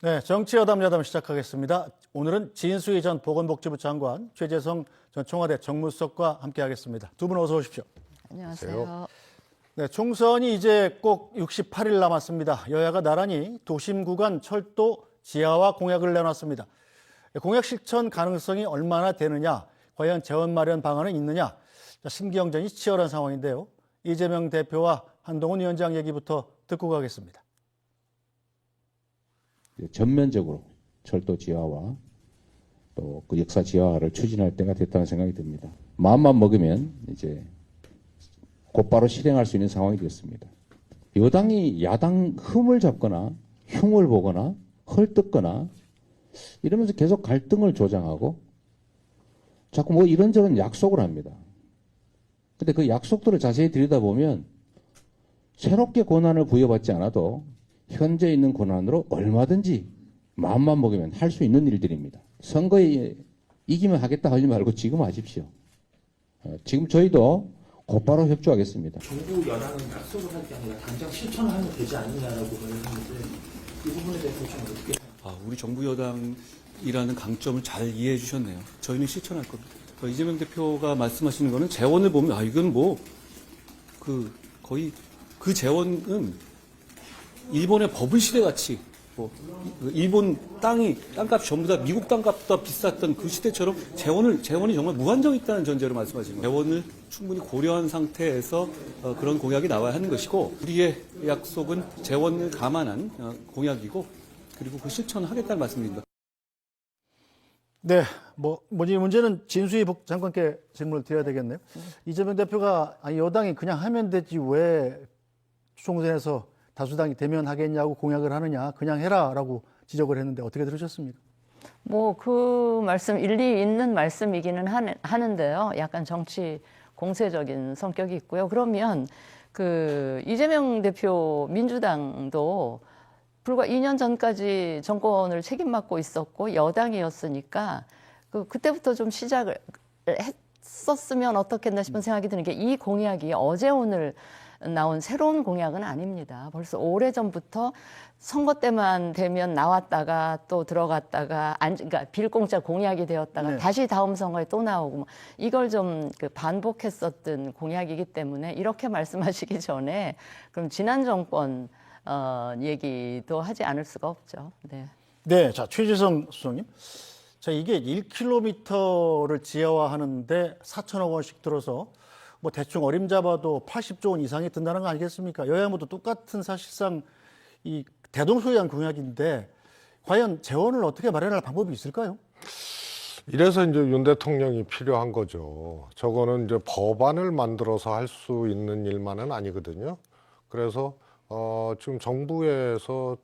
네, 정치여담 야담 시작하겠습니다. 오늘은 진수희 전 보건복지부 장관, 최재성 전 청와대 정무수석과 함께하겠습니다. 두 분 어서 오십시오. 안녕하세요. 네, 총선이 이제 꼭 68일 남았습니다. 여야가 나란히 도심 구간 철도 지하화 공약을 내놨습니다. 공약 실천 가능성이 얼마나 되느냐, 과연 재원 마련 방안은 있느냐, 신경전이 치열한 상황인데요. 이재명 대표와 한동훈 위원장 얘기부터 듣고 가겠습니다. 전면적으로 철도 지하와 또 그 역사 지하화를 추진할 때가 됐다는 생각이 듭니다. 마음만 먹으면 이제 곧바로 실행할 수 있는 상황이 됐습니다. 여당이 야당 흠을 잡거나 흉을 보거나 헐뜯거나 이러면서 계속 갈등을 조장하고 자꾸 뭐 이런저런 약속을 합니다. 근데 그 약속들을 자세히 들여다보면 새롭게 권한을 부여받지 않아도 현재 있는 권한으로 얼마든지 마음만 먹으면 할 수 있는 일들입니다. 선거에 이기면 하겠다 하지 말고 지금 하십시오. 지금 저희도 곧바로 협조하겠습니다. 정부 여당은 약속을 할 게 아니라 당장 실천하면 되지 않느냐라고 말했는데 이 부분에 대해서 좀 어떻게 생각하세요? 우리 정부 여당이라는 강점을 잘 이해해 주셨네요. 저희는 실천할 겁니다. 이재명 대표가 말씀하시는 거는 재원을 보면 이건 뭐 거의 그 재원은 일본의 버블 시대 같이 일본 땅값 전부 다 미국 땅값보다 비쌌던 그 시대처럼 재원이 정말 무한정 있다는 전제로 말씀하시는 거예요. 재원을 충분히 고려한 상태에서 그런 공약이 나와야 하는 것이고 우리의 약속은 재원을 감안한 공약이고 그리고 그 실천하겠다는 말씀입니다. 네, 이 문제는 진수희 장관께 질문을 드려야 되겠네요. 이재명 대표가 여당이 그냥 하면 되지 왜 총선에서 다수당이 되면 하겠냐고 공약을 하느냐, 그냥 해라라고 지적을 했는데 어떻게 들으셨습니까? 그 말씀 일리 있는 말씀이기는 하는데요. 약간 정치 공세적인 성격이 있고요. 그러면 이재명 대표 민주당도 불과 2년 전까지 정권을 책임맡고 있었고 여당이었으니까 그때부터 좀 시작을 했었으면 어떻겠나 싶은 생각이 드는 게 이 공약이 어제 오늘 나온 새로운 공약은 아닙니다. 벌써 오래전부터 선거 때만 되면 나왔다가 또 들어갔다가 그러니까 빌공짜 공약이 되었다가 네. 다시 다음 선거에 또 나오고 이걸 좀 반복했었던 공약이기 때문에 이렇게 말씀하시기 전에 그럼 지난 정권 얘기도 하지 않을 수가 없죠. 네. 네, 자, 최재성 수석님. 자, 이게 1km를 지하화하는데 4천억 원씩 들어서 대충 어림잡아도 80조 원 이상이 든다는 거 아니겠습니까? 여야 모두 똑같은 사실상 이 대동소이한 공약인데 과연 재원을 어떻게 마련할 방법이 있을까요? 이래서 이제 윤 대통령이 필요한 거죠. 저거는 이제 법안을 만들어서 할 수 있는 일만은 아니거든요. 그래서 지금 정부에서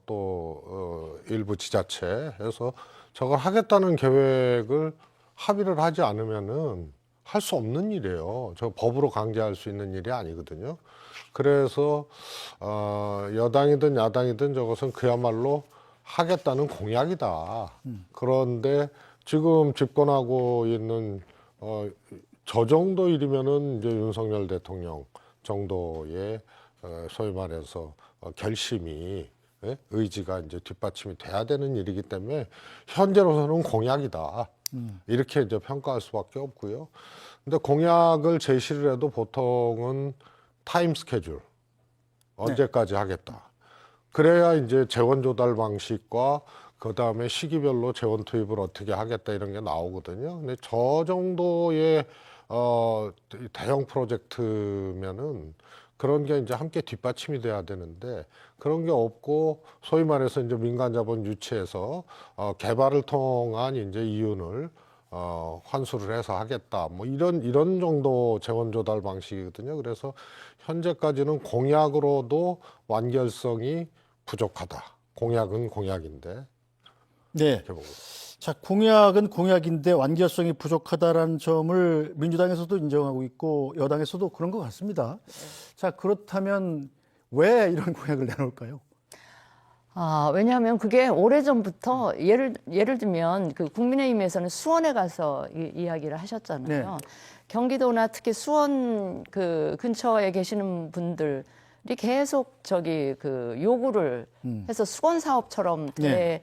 또 일부 지자체에서 저걸 하겠다는 계획을 합의를 하지 않으면은 할 수 없는 일이에요. 저 법으로 강제할 수 있는 일이 아니거든요. 그래서 여당이든 야당이든 저것은 그야말로 하겠다는 공약이다. 그런데 지금 집권하고 있는 저 정도 일이면은 이제 윤석열 대통령 정도의 소위 말해서 결심이 의지가 이제 뒷받침이 돼야 되는 일이기 때문에 현재로서는 공약이다. 이렇게 이제 평가할 수밖에 없고요. 근데 공약을 제시를 해도 보통은 타임 스케줄 언제까지 하겠다. 그래야 이제 재원 조달 방식과 그 다음에 시기별로 재원 투입을 어떻게 하겠다 이런 게 나오거든요. 근데 저 정도의 대형 프로젝트면은 그런 게 이제 함께 뒷받침이 돼야 되는데 그런 게 없고 소위 말해서 이제 민간 자본 유치해서 개발을 통한 이제 이윤을 환수를 해서 하겠다. 이런 정도 재원 조달 방식이거든요. 그래서 현재까지는 공약으로도 완결성이 부족하다. 공약은 공약인데. 네. 자, 공약은 공약인데 완결성이 부족하다라는 점을 민주당에서도 인정하고 있고 여당에서도 그런 것 같습니다. 자, 그렇다면 왜 이런 공약을 내놓을까요? 왜냐하면 그게 오래전부터 예를 들면 국민의힘에서는 수원에 가서 이야기를 하셨잖아요. 네. 경기도나 특히 수원 근처에 계시는 분들 계속 저기 그 요구를 해서 수건 사업처럼 돼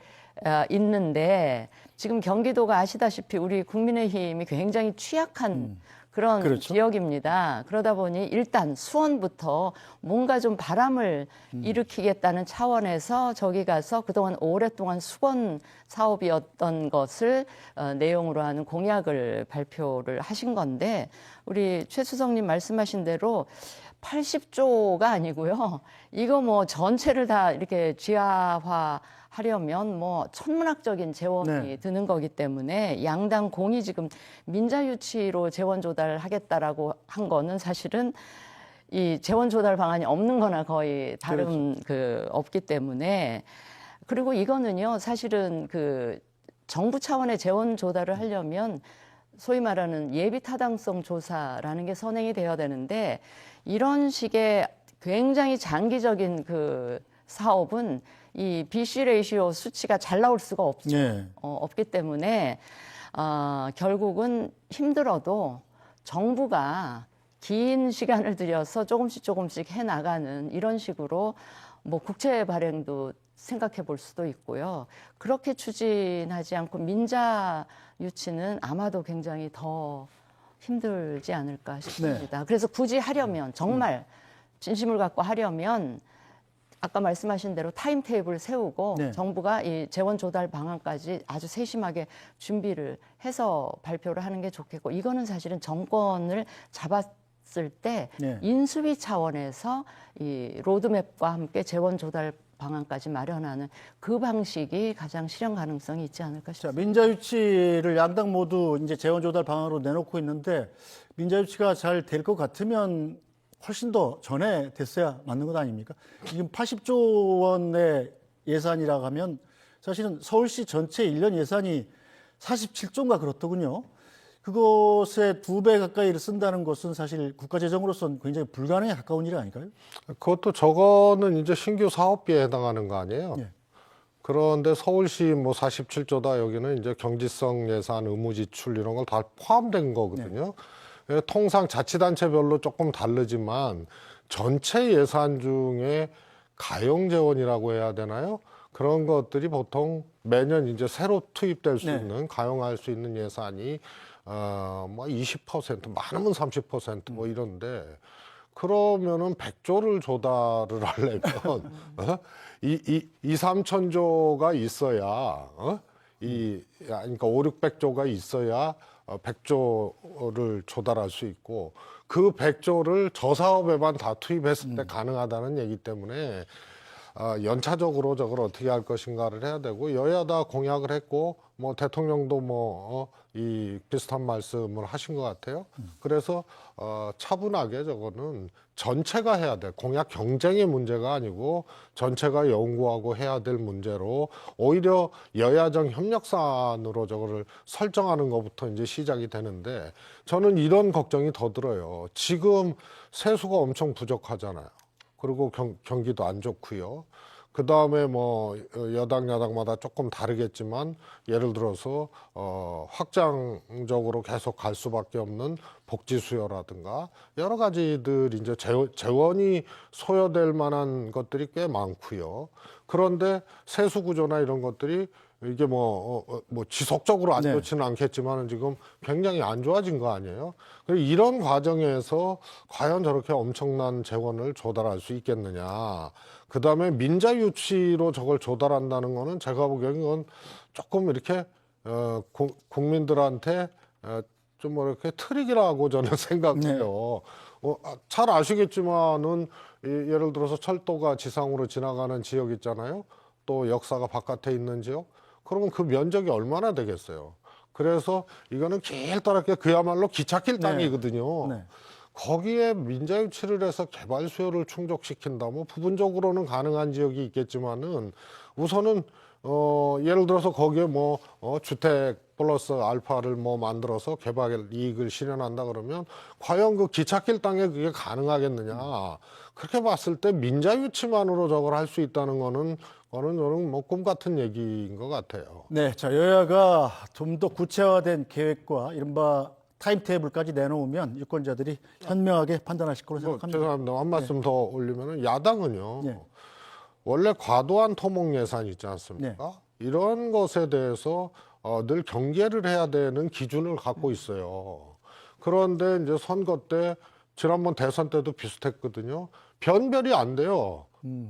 있는데 지금 경기도가 아시다시피 우리 국민의힘이 굉장히 취약한 그런 그렇죠. 지역입니다. 그러다 보니 일단 수원부터 뭔가 좀 바람을 일으키겠다는 차원에서 저기 가서 그동안 오랫동안 수건 사업이었던 것을 내용으로 하는 공약을 발표를 하신 건데 우리 최수성님 말씀하신 대로 80조가 아니고요. 이거 뭐 전체를 다 이렇게 지하화 하려면 뭐 천문학적인 재원이 네. 드는 거기 때문에 양당 공이 지금 민자유치로 재원 조달하겠다라고 한 거는 사실은 이 재원 조달 방안이 없는 거나 거의 다름 없기 때문에 그리고 이거는요 사실은 그 정부 차원의 재원 조달을 하려면 소위 말하는 예비 타당성 조사라는 게 선행이 되어야 되는데 이런 식의 굉장히 장기적인 그 사업은 이 BC 레이시오 수치가 잘 나올 수가 없죠. 네. 없기 때문에 결국은 힘들어도 정부가 긴 시간을 들여서 조금씩 해나가는 이런 식으로 뭐 국채 발행도 생각해 볼 수도 있고요. 그렇게 추진하지 않고 민자 유치는 아마도 굉장히 더 힘들지 않을까 싶습니다. 그래서 굳이 하려면 정말 진심을 갖고 하려면 아까 말씀하신 대로 타임테이블을 세우고 네. 정부가 이 재원 조달 방안까지 아주 세심하게 준비를 해서 발표를 하는 게 좋겠고 이거는 사실은 정권을 잡았을 때 네. 인수위 차원에서 이 로드맵과 함께 재원 조달 방안까지 마련하는 그 방식이 가장 실현 가능성이 있지 않을까 자, 싶습니다. 민자유치를 양당 모두 이제 재원 조달 방안으로 내놓고 있는데 민자유치가 잘 될 것 같으면 훨씬 더 전에 됐어야 맞는 것 아닙니까? 지금 80조 원의 예산이라고 하면 사실은 서울시 전체 1년 예산이 47조인가 그렇더군요. 그것의 2배 가까이를 쓴다는 것은 사실 국가재정으로서는 굉장히 불가능에 가까운 일 아닐까요? 그것도 저거는 이제 신규 사업비에 해당하는 거 아니에요? 예. 그런데 서울시 뭐 47조다 여기는 이제 경지성 예산, 의무 지출 이런 걸 다 포함된 거거든요. 통상 자치단체별로 조금 다르지만 전체 예산 중에 가용 재원이라고 해야 되나요? 그런 것들이 보통 매년 이제 새로 투입될 수 네. 있는 가용할 수 있는 예산이 뭐 20% 많으면 30% 이런데 그러면은 100조를 조달을 하려면 3천조가 있어야 그러니까 500~600조가 있어야 100조를 조달할 수 있고 그 100조를 저 사업에만 다 투입했을 때 가능하다는 얘기 때문에 연차적으로 저걸 어떻게 할 것인가를 해야 되고 여야다 공약을 했고 뭐 대통령도 이 비슷한 말씀을 하신 것 같아요. 그래서 차분하게 저거는 전체가 해야 돼. 공약 경쟁의 문제가 아니고 전체가 연구하고 해야 될 문제로 오히려 여야정 협력사안으로 저거를 설정하는 것부터 이제 시작이 되는데 저는 이런 걱정이 더 들어요. 지금 세수가 엄청 부족하잖아요. 그리고 경기도 안 좋고요. 그 다음에 뭐 여당 야당마다 조금 다르겠지만 예를 들어서 확장적으로 계속 갈 수밖에 없는 복지 수요라든가 여러 가지들 이제 재원이 소요될 만한 것들이 꽤 많고요. 그런데 세수 구조나 이런 것들이 이게 뭐 지속적으로 안 네. 좋지는 않겠지만 지금 굉장히 안 좋아진 거 아니에요? 그리고 이런 과정에서 과연 저렇게 엄청난 재원을 조달할 수 있겠느냐. 그 다음에 민자 유치로 저걸 조달한다는 거는 제가 보기에는 그건 조금 이렇게 국민들한테 좀 뭐 이렇게 트릭이라고 저는 생각해요. 잘 아시겠지만은 예를 들어서 철도가 지상으로 지나가는 지역 있잖아요. 또 역사가 바깥에 있는 지역. 그러면 그 면적이 얼마나 되겠어요. 그래서 이거는 길다랗게 그야말로 기찻길 땅이거든요. 네. 거기에 민자유치를 해서 개발 수요를 충족시킨다. 뭐 부분적으로는 가능한 지역이 있겠지만은 우선은 예를 들어서 거기에 주택 플러스 알파를 만들어서 개발 이익을 실현한다 그러면 과연 그 기찻길 땅에 그게 가능하겠느냐. 그렇게 봤을 때 민자유치만으로 저걸 할 수 있다는 거는 저는 꿈 같은 얘기인 것 같아요. 네, 자 여야가 좀 더 구체화된 계획과 이른바 타임테이블까지 내놓으면 유권자들이 현명하게 판단하실 거로 뭐, 생각합니다. 죄송합니다. 한 말씀 더 올리면은 야당은요. 네. 원래 과도한 토목 예산 있지 않습니까? 이런 것에 대해서 늘 경계를 해야 되는 기준을 갖고 있어요. 그런데 이제 선거 때 지난번 대선 때도 비슷했거든요. 변별이 안 돼요.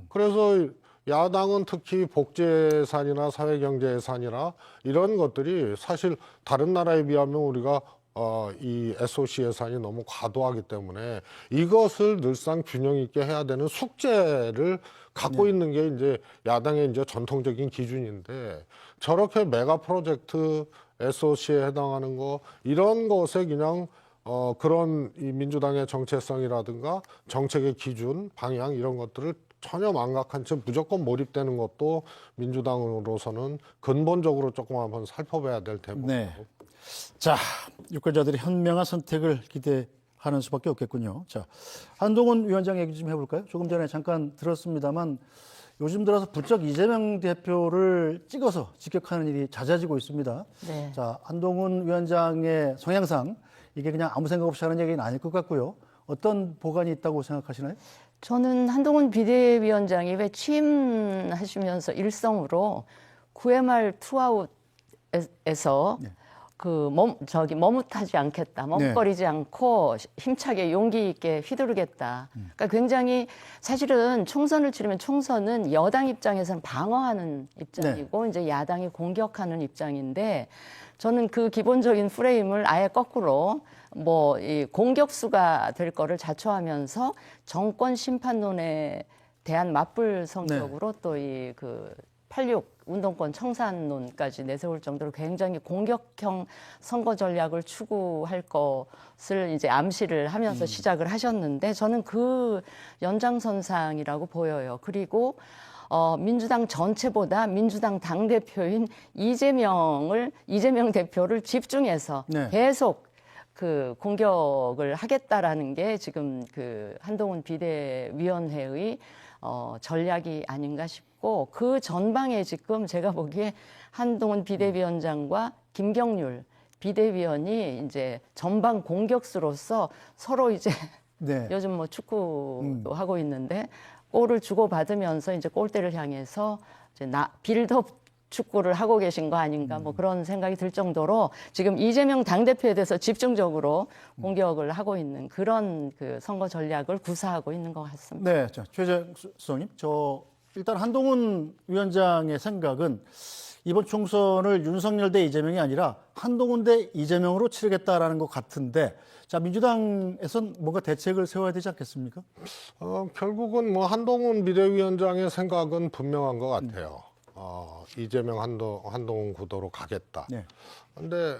그래서 야당은 특히 복지 예산이나 사회경제 예산이나 이런 것들이 사실 다른 나라에 비하면 우리가 이 SOC 예산이 너무 과도하기 때문에 이것을 늘상 균형 있게 해야 되는 숙제를 갖고 있는 게 이제 야당의 이제 전통적인 기준인데 저렇게 메가 프로젝트 SOC에 해당하는 거 이런 것에 그냥 그런 이 민주당의 정체성이라든가 정책의 기준, 방향 이런 것들을 전혀 망각한 채 무조건 몰입되는 것도 민주당으로서는 근본적으로 조금 한번 살펴봐야 될 대목이고. 네. 자, 유권자들이 현명한 선택을 기대하는 수밖에 없겠군요. 자, 한동훈 위원장 얘기 좀 해볼까요? 조금 전에 잠깐 들었습니다만 요즘 들어서 부쩍 이재명 대표를 찍어서 직격하는 일이 잦아지고 있습니다. 네. 자, 한동훈 위원장의 성향상 이게 그냥 아무 생각 없이 하는 얘기는 아닐 것 같고요. 어떤 보관이 있다고 생각하시나요? 저는 한동훈 비대위원장이 왜 취임하시면서 일성으로 9회 말 투아웃에서 머뭇하지 않겠다, 머뭇거리지 않고 힘차게 용기 있게 휘두르겠다. 그러니까 굉장히 사실은 총선을 치르면 총선은 여당 입장에서는 방어하는 입장이고 이제 야당이 공격하는 입장인데 저는 그 기본적인 프레임을 아예 거꾸로 이 공격수가 될 거를 자초하면서 정권 심판론에 대한 맞불 성격으로 또 이 86 운동권 청산론까지 내세울 정도로 굉장히 공격형 선거 전략을 추구할 것을 이제 암시를 하면서 시작을 하셨는데 저는 그 연장선상이라고 보여요. 그리고 민주당 전체보다 민주당 당대표인 이재명 대표를 집중해서 네. 계속 공격을 하겠다라는 게 지금 한동훈 비대위원회의 전략이 아닌가 싶고 그 전방에 지금 제가 보기에 한동훈 비대위원장과 김경률 비대위원이 이제 전방 공격수로서 서로 이제 네. 요즘 축구도 하고 있는데 골을 주고받으면서 이제 골대를 향해서 이제 빌드업 축구를 하고 계신 거 아닌가 그런 생각이 들 정도로 지금 이재명 당대표에 대해서 집중적으로 공격을 하고 있는 그런 선거 전략을 구사하고 있는 것 같습니다. 네, 자, 최재형 수석님, 일단 한동훈 위원장의 생각은 이번 총선을 윤석열 대 이재명이 아니라 한동훈 대 이재명으로 치르겠다라는 것 같은데, 자, 민주당에선 뭔가 대책을 세워야 되지 않겠습니까? 결국은 한동훈 비대위원장의 생각은 분명한 것 같아요. 이재명 한동훈 구도로 가겠다. 네. 근데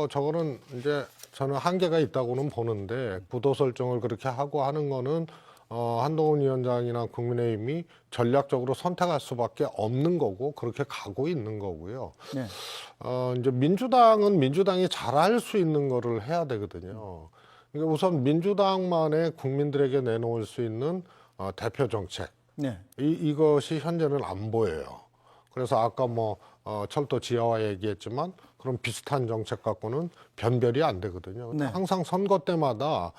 저거는 이제 저는 한계가 있다고는 보는데 구도 설정을 그렇게 하고 하는 거는 한동훈 위원장이나 국민의힘이 전략적으로 선택할 수밖에 없는 거고 그렇게 가고 있는 거고요. 네. 이제 민주당은 민주당이 잘할 수 있는 거를 해야 되거든요. 그러니까 우선 민주당만의 국민들에게 내놓을 수 있는 대표 정책. 네. 이것이 현재는 안 보여요. 그래서 아까 철도 지하화 얘기했지만 그런 비슷한 정책 갖고는 변별이 안 되거든요. 네. 항상 선거 때마다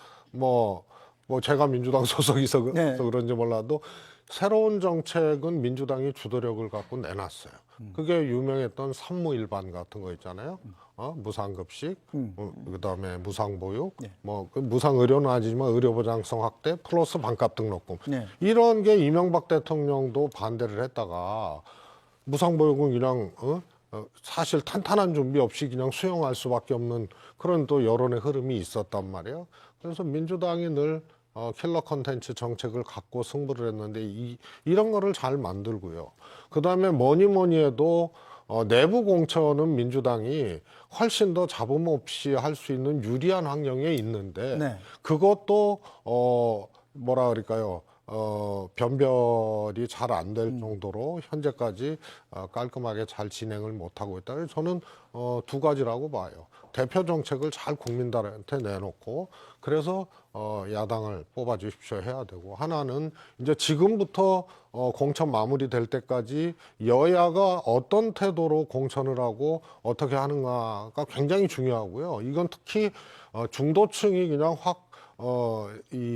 제가 민주당 소속이서 네. 그런지 몰라도 새로운 정책은 민주당이 주도력을 갖고 내놨어요. 그게 유명했던 산무일반 같은 거 있잖아요. 무상급식, 그다음에 무상보육, 네. 무상의료는 아니지만 의료보장성 확대 플러스 반값 등록금. 네. 이런 게 이명박 대통령도 반대를 했다가 무상보육은 그냥 사실 탄탄한 준비 없이 그냥 수용할 수밖에 없는 그런 또 여론의 흐름이 있었단 말이에요. 그래서 민주당이 늘 킬러 컨텐츠 정책을 갖고 승부를 했는데 이런 거를 잘 만들고요. 그다음에 뭐니 해도 내부 공천은 민주당이 훨씬 더 잡음 없이 할 수 있는 유리한 환경에 있는데 네. 그것도 뭐라 그럴까요? 변별이 잘 안 될 정도로 현재까지 깔끔하게 잘 진행을 못하고 있다. 저는 두 가지라고 봐요. 대표 정책을 잘 국민들한테 내놓고 그래서 야당을 뽑아주십시오 해야 되고, 하나는 이제 지금부터 공천 마무리될 때까지 여야가 어떤 태도로 공천을 하고 어떻게 하는가가 굉장히 중요하고요. 이건 특히 중도층이 그냥 확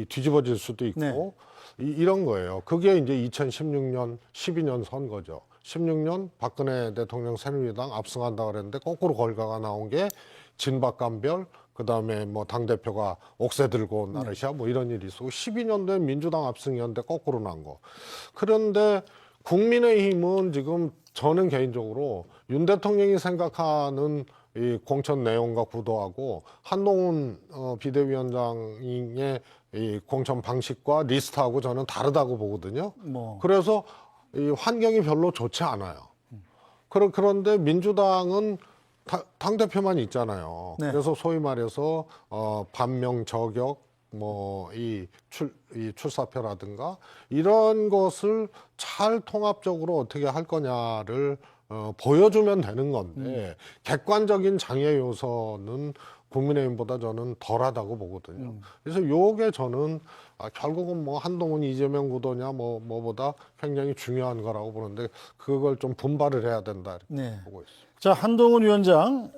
뒤집어질 수도 있고 네. 이런 거예요. 그게 이제 2016년, 12년 선거죠. 16년 박근혜 대통령 새누리당 압승한다 그랬는데 거꾸로 결과가 나온 게 진박감별, 그다음에 뭐 당대표가 옥새 들고 온 나르시아 뭐 이런 일이 있었고, 12년도에 민주당 압승이었는데 거꾸로 난 거. 그런데 국민의힘은 지금 저는 개인적으로 윤 대통령이 생각하는 이 공천 내용과 구도하고 한동훈 비대위원장의 이 공천 방식과 리스트하고 저는 다르다고 보거든요. 뭐. 그래서 이 환경이 별로 좋지 않아요. 그런데 민주당은 당대표만 있잖아요. 네. 그래서 소위 말해서 반명 저격, 뭐 이 출사표라든가 이런 것을 잘 통합적으로 어떻게 할 거냐를 보여주면 되는 건데, 객관적인 장애 요소는 국민의힘보다 저는 덜하다고 보거든요. 그래서 요게 저는 결국은 뭐 한동훈 이재명 구도냐 뭐보다 굉장히 중요한 거라고 보는데, 그걸 좀 분발을 해야 된다 이렇게 네. 보고 있습니다. 자, 한동훈 위원장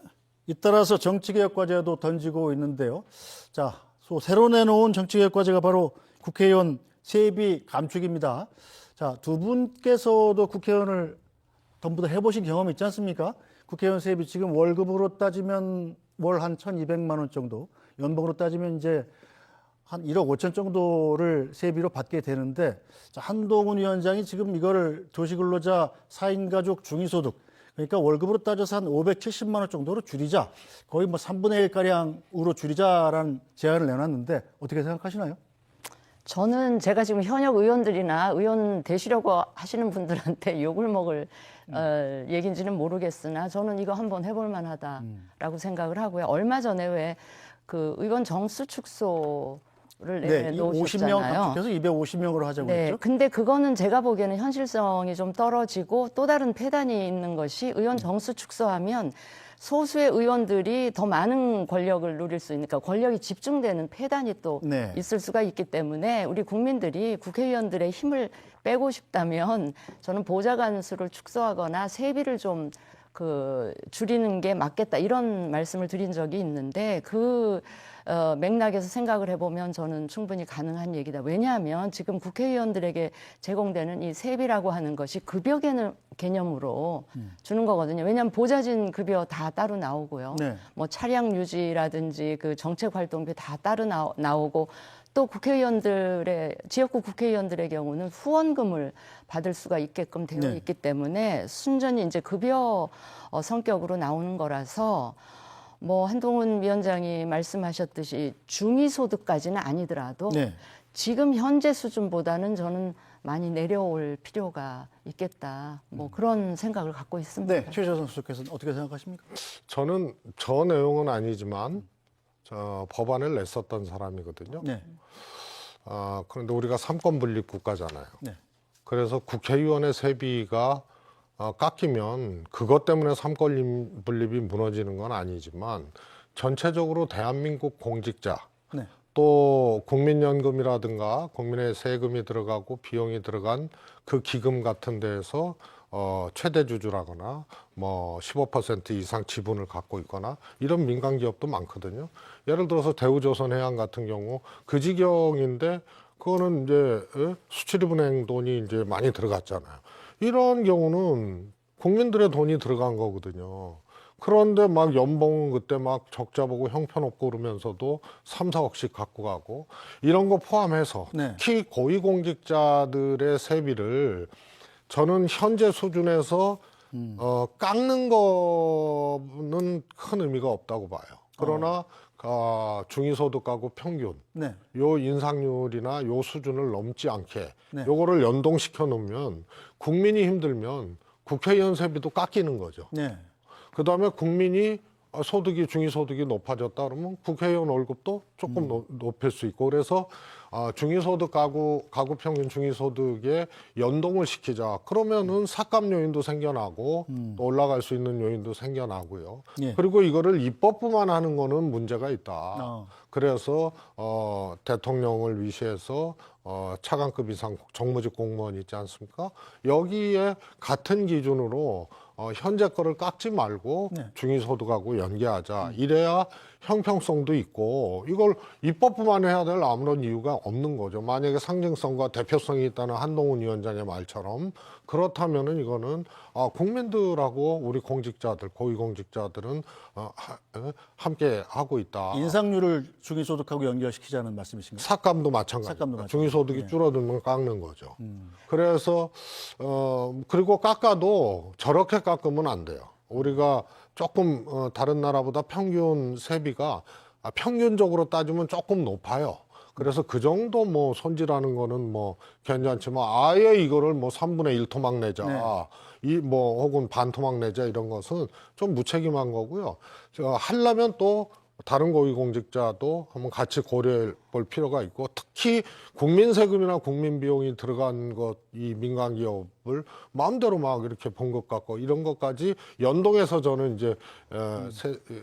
잇따라서 정치개혁 과제도 던지고 있는데요. 자, 새로 내놓은 정치개혁 과제가 바로 국회의원 세비 감축입니다. 자, 두 분께서도 국회의원을 전부 다 해보신 경험이 있지 않습니까? 국회의원 세비 지금 월급으로 따지면 월 한 1,200만 원 정도, 연봉으로 따지면 이제 한 1억 5천 정도를 세비로 받게 되는데, 자, 한동훈 위원장이 지금 이거를 도시근로자 4인 가족 중위소득, 그러니까 월급으로 따져서 한 570만 원 정도로 줄이자, 거의 뭐 3분의 1가량으로 줄이자라는 제안을 내놨는데 어떻게 생각하시나요? 저는 제가 지금 현역 의원들이나 의원 되시려고 하시는 분들한테 욕을 먹을 얘기인지는 모르겠으나 저는 이거 한번 해볼 만하다라고 생각을 하고요. 얼마 전에 왜 그 의원 정수 축소를 네, 이 50명 내놓으셨잖아요. 감축해서 250명으로 하자고 네, 했죠. 근데 그거는 제가 보기에는 현실성이 좀 떨어지고 또 다른 폐단이 있는 것이, 의원 정수 축소하면 소수의 의원들이 더 많은 권력을 누릴 수 있으니까 권력이 집중되는 폐단이 또 네. 있을 수가 있기 때문에 우리 국민들이 국회의원들의 힘을 빼고 싶다면 저는 보좌관 수를 축소하거나 세비를 좀 줄이는 게 맞겠다, 이런 말씀을 드린 적이 있는데, 그 맥락에서 생각을 해보면 저는 충분히 가능한 얘기다. 왜냐하면 지금 국회의원들에게 제공되는 이 세비라고 하는 것이 급여 개념으로 주는 거거든요. 왜냐하면 보좌진 급여 다 따로 나오고요. 네. 뭐 차량 유지라든지 그 정책 활동비 다 따로 나오고, 또 국회의원들의, 지역구 국회의원들의 경우는 후원금을 받을 수가 있게끔 되어 네. 있기 때문에 순전히 이제 급여 성격으로 나오는 거라서, 뭐 한동훈 위원장이 말씀하셨듯이 중위소득까지는 아니더라도 네. 지금 현재 수준보다는 저는 많이 내려올 필요가 있겠다, 뭐 그런 생각을 갖고 있습니다. 네, 최재선 선수께서는 어떻게 생각하십니까? 저는 저 내용은 아니지만 법안을 냈었던 사람이거든요. 네. 그런데 우리가 삼권 분립 국가잖아요. 네. 그래서 국회의원의 세비가 깎이면 그것 때문에 삼권 분립이 무너지는 건 아니지만, 전체적으로 대한민국 공직자, 네. 또 국민연금이라든가 국민의 세금이 들어가고 비용이 들어간 그 기금 같은 데에서 최대 주주라거나 뭐 15% 이상 지분을 갖고 있거나 이런 민간 기업도 많거든요. 예를 들어서 대우조선해양 같은 경우 그 지경인데, 그거는 이제 수출입은행 돈이 이제 많이 들어갔잖아요. 이런 경우는 국민들의 돈이 들어간 거거든요. 그런데 막 연봉은 그때 막 적자 보고 형편없고 그러면서도 3, 4억씩 갖고 가고, 이런 거 포함해서 네. 특히 고위공직자들의 세비를 저는 현재 수준에서 깎는 거는 큰 의미가 없다고 봐요. 그러나 중위소득하고 평균 네. 요 인상률이나 요 수준을 넘지 않게 네. 요거를 연동시켜 놓으면 국민이 힘들면 국회의원 세비도 깎이는 거죠. 네. 그다음에 국민이 중위소득이 높아졌다 그러면 국회의원 월급도 조금 높일 수 있고, 그래서 중위소득 가구 평균 중위소득에 연동을 시키자. 그러면은 삭감 요인도 생겨나고 또 올라갈 수 있는 요인도 생겨나고요. 예. 그리고 이거를 입법부만 하는 거는 문제가 있다. 그래서 대통령을 위시해서 차관급 이상 정무직 공무원 있지 않습니까? 여기에 같은 기준으로 현재 거를 깎지 말고 네. 중위소득하고 연계하자. 이래야 형평성도 있고 이걸 입법부만 해야 될 아무런 이유가 없는 거죠. 만약에 상징성과 대표성이 있다는 한동훈 위원장의 말처럼 그렇다면은 이거는 국민들하고 우리 공직자들, 고위공직자들은 함께 하고 있다. 인상률을 중위소득하고 연결시키자는 말씀이신가요? 삭감도 마찬가지입니다. 삭감도 마찬가지. 중위소득이 네. 줄어들면 깎는 거죠. 그래서 그리고 깎아도 저렇게 깎으면 안 돼요. 우리가 조금 다른 나라보다 평균 세비가 평균적으로 따지면 조금 높아요. 그래서 그 정도 뭐 손질하는 거는 뭐 괜찮지만 아예 이거를 뭐 3분의 1 토막 내자. 네. 이 뭐 혹은 반 토막 내자 이런 것은 좀 무책임한 거고요. 하려면 또 다른 고위공직자도 한번 같이 고려해 볼 필요가 있고 특히 국민 세금이나 국민 비용이 들어간 것, 이 민간 기업을 마음대로 막 이렇게 본 것 같고 이런 것까지 연동해서 저는 이제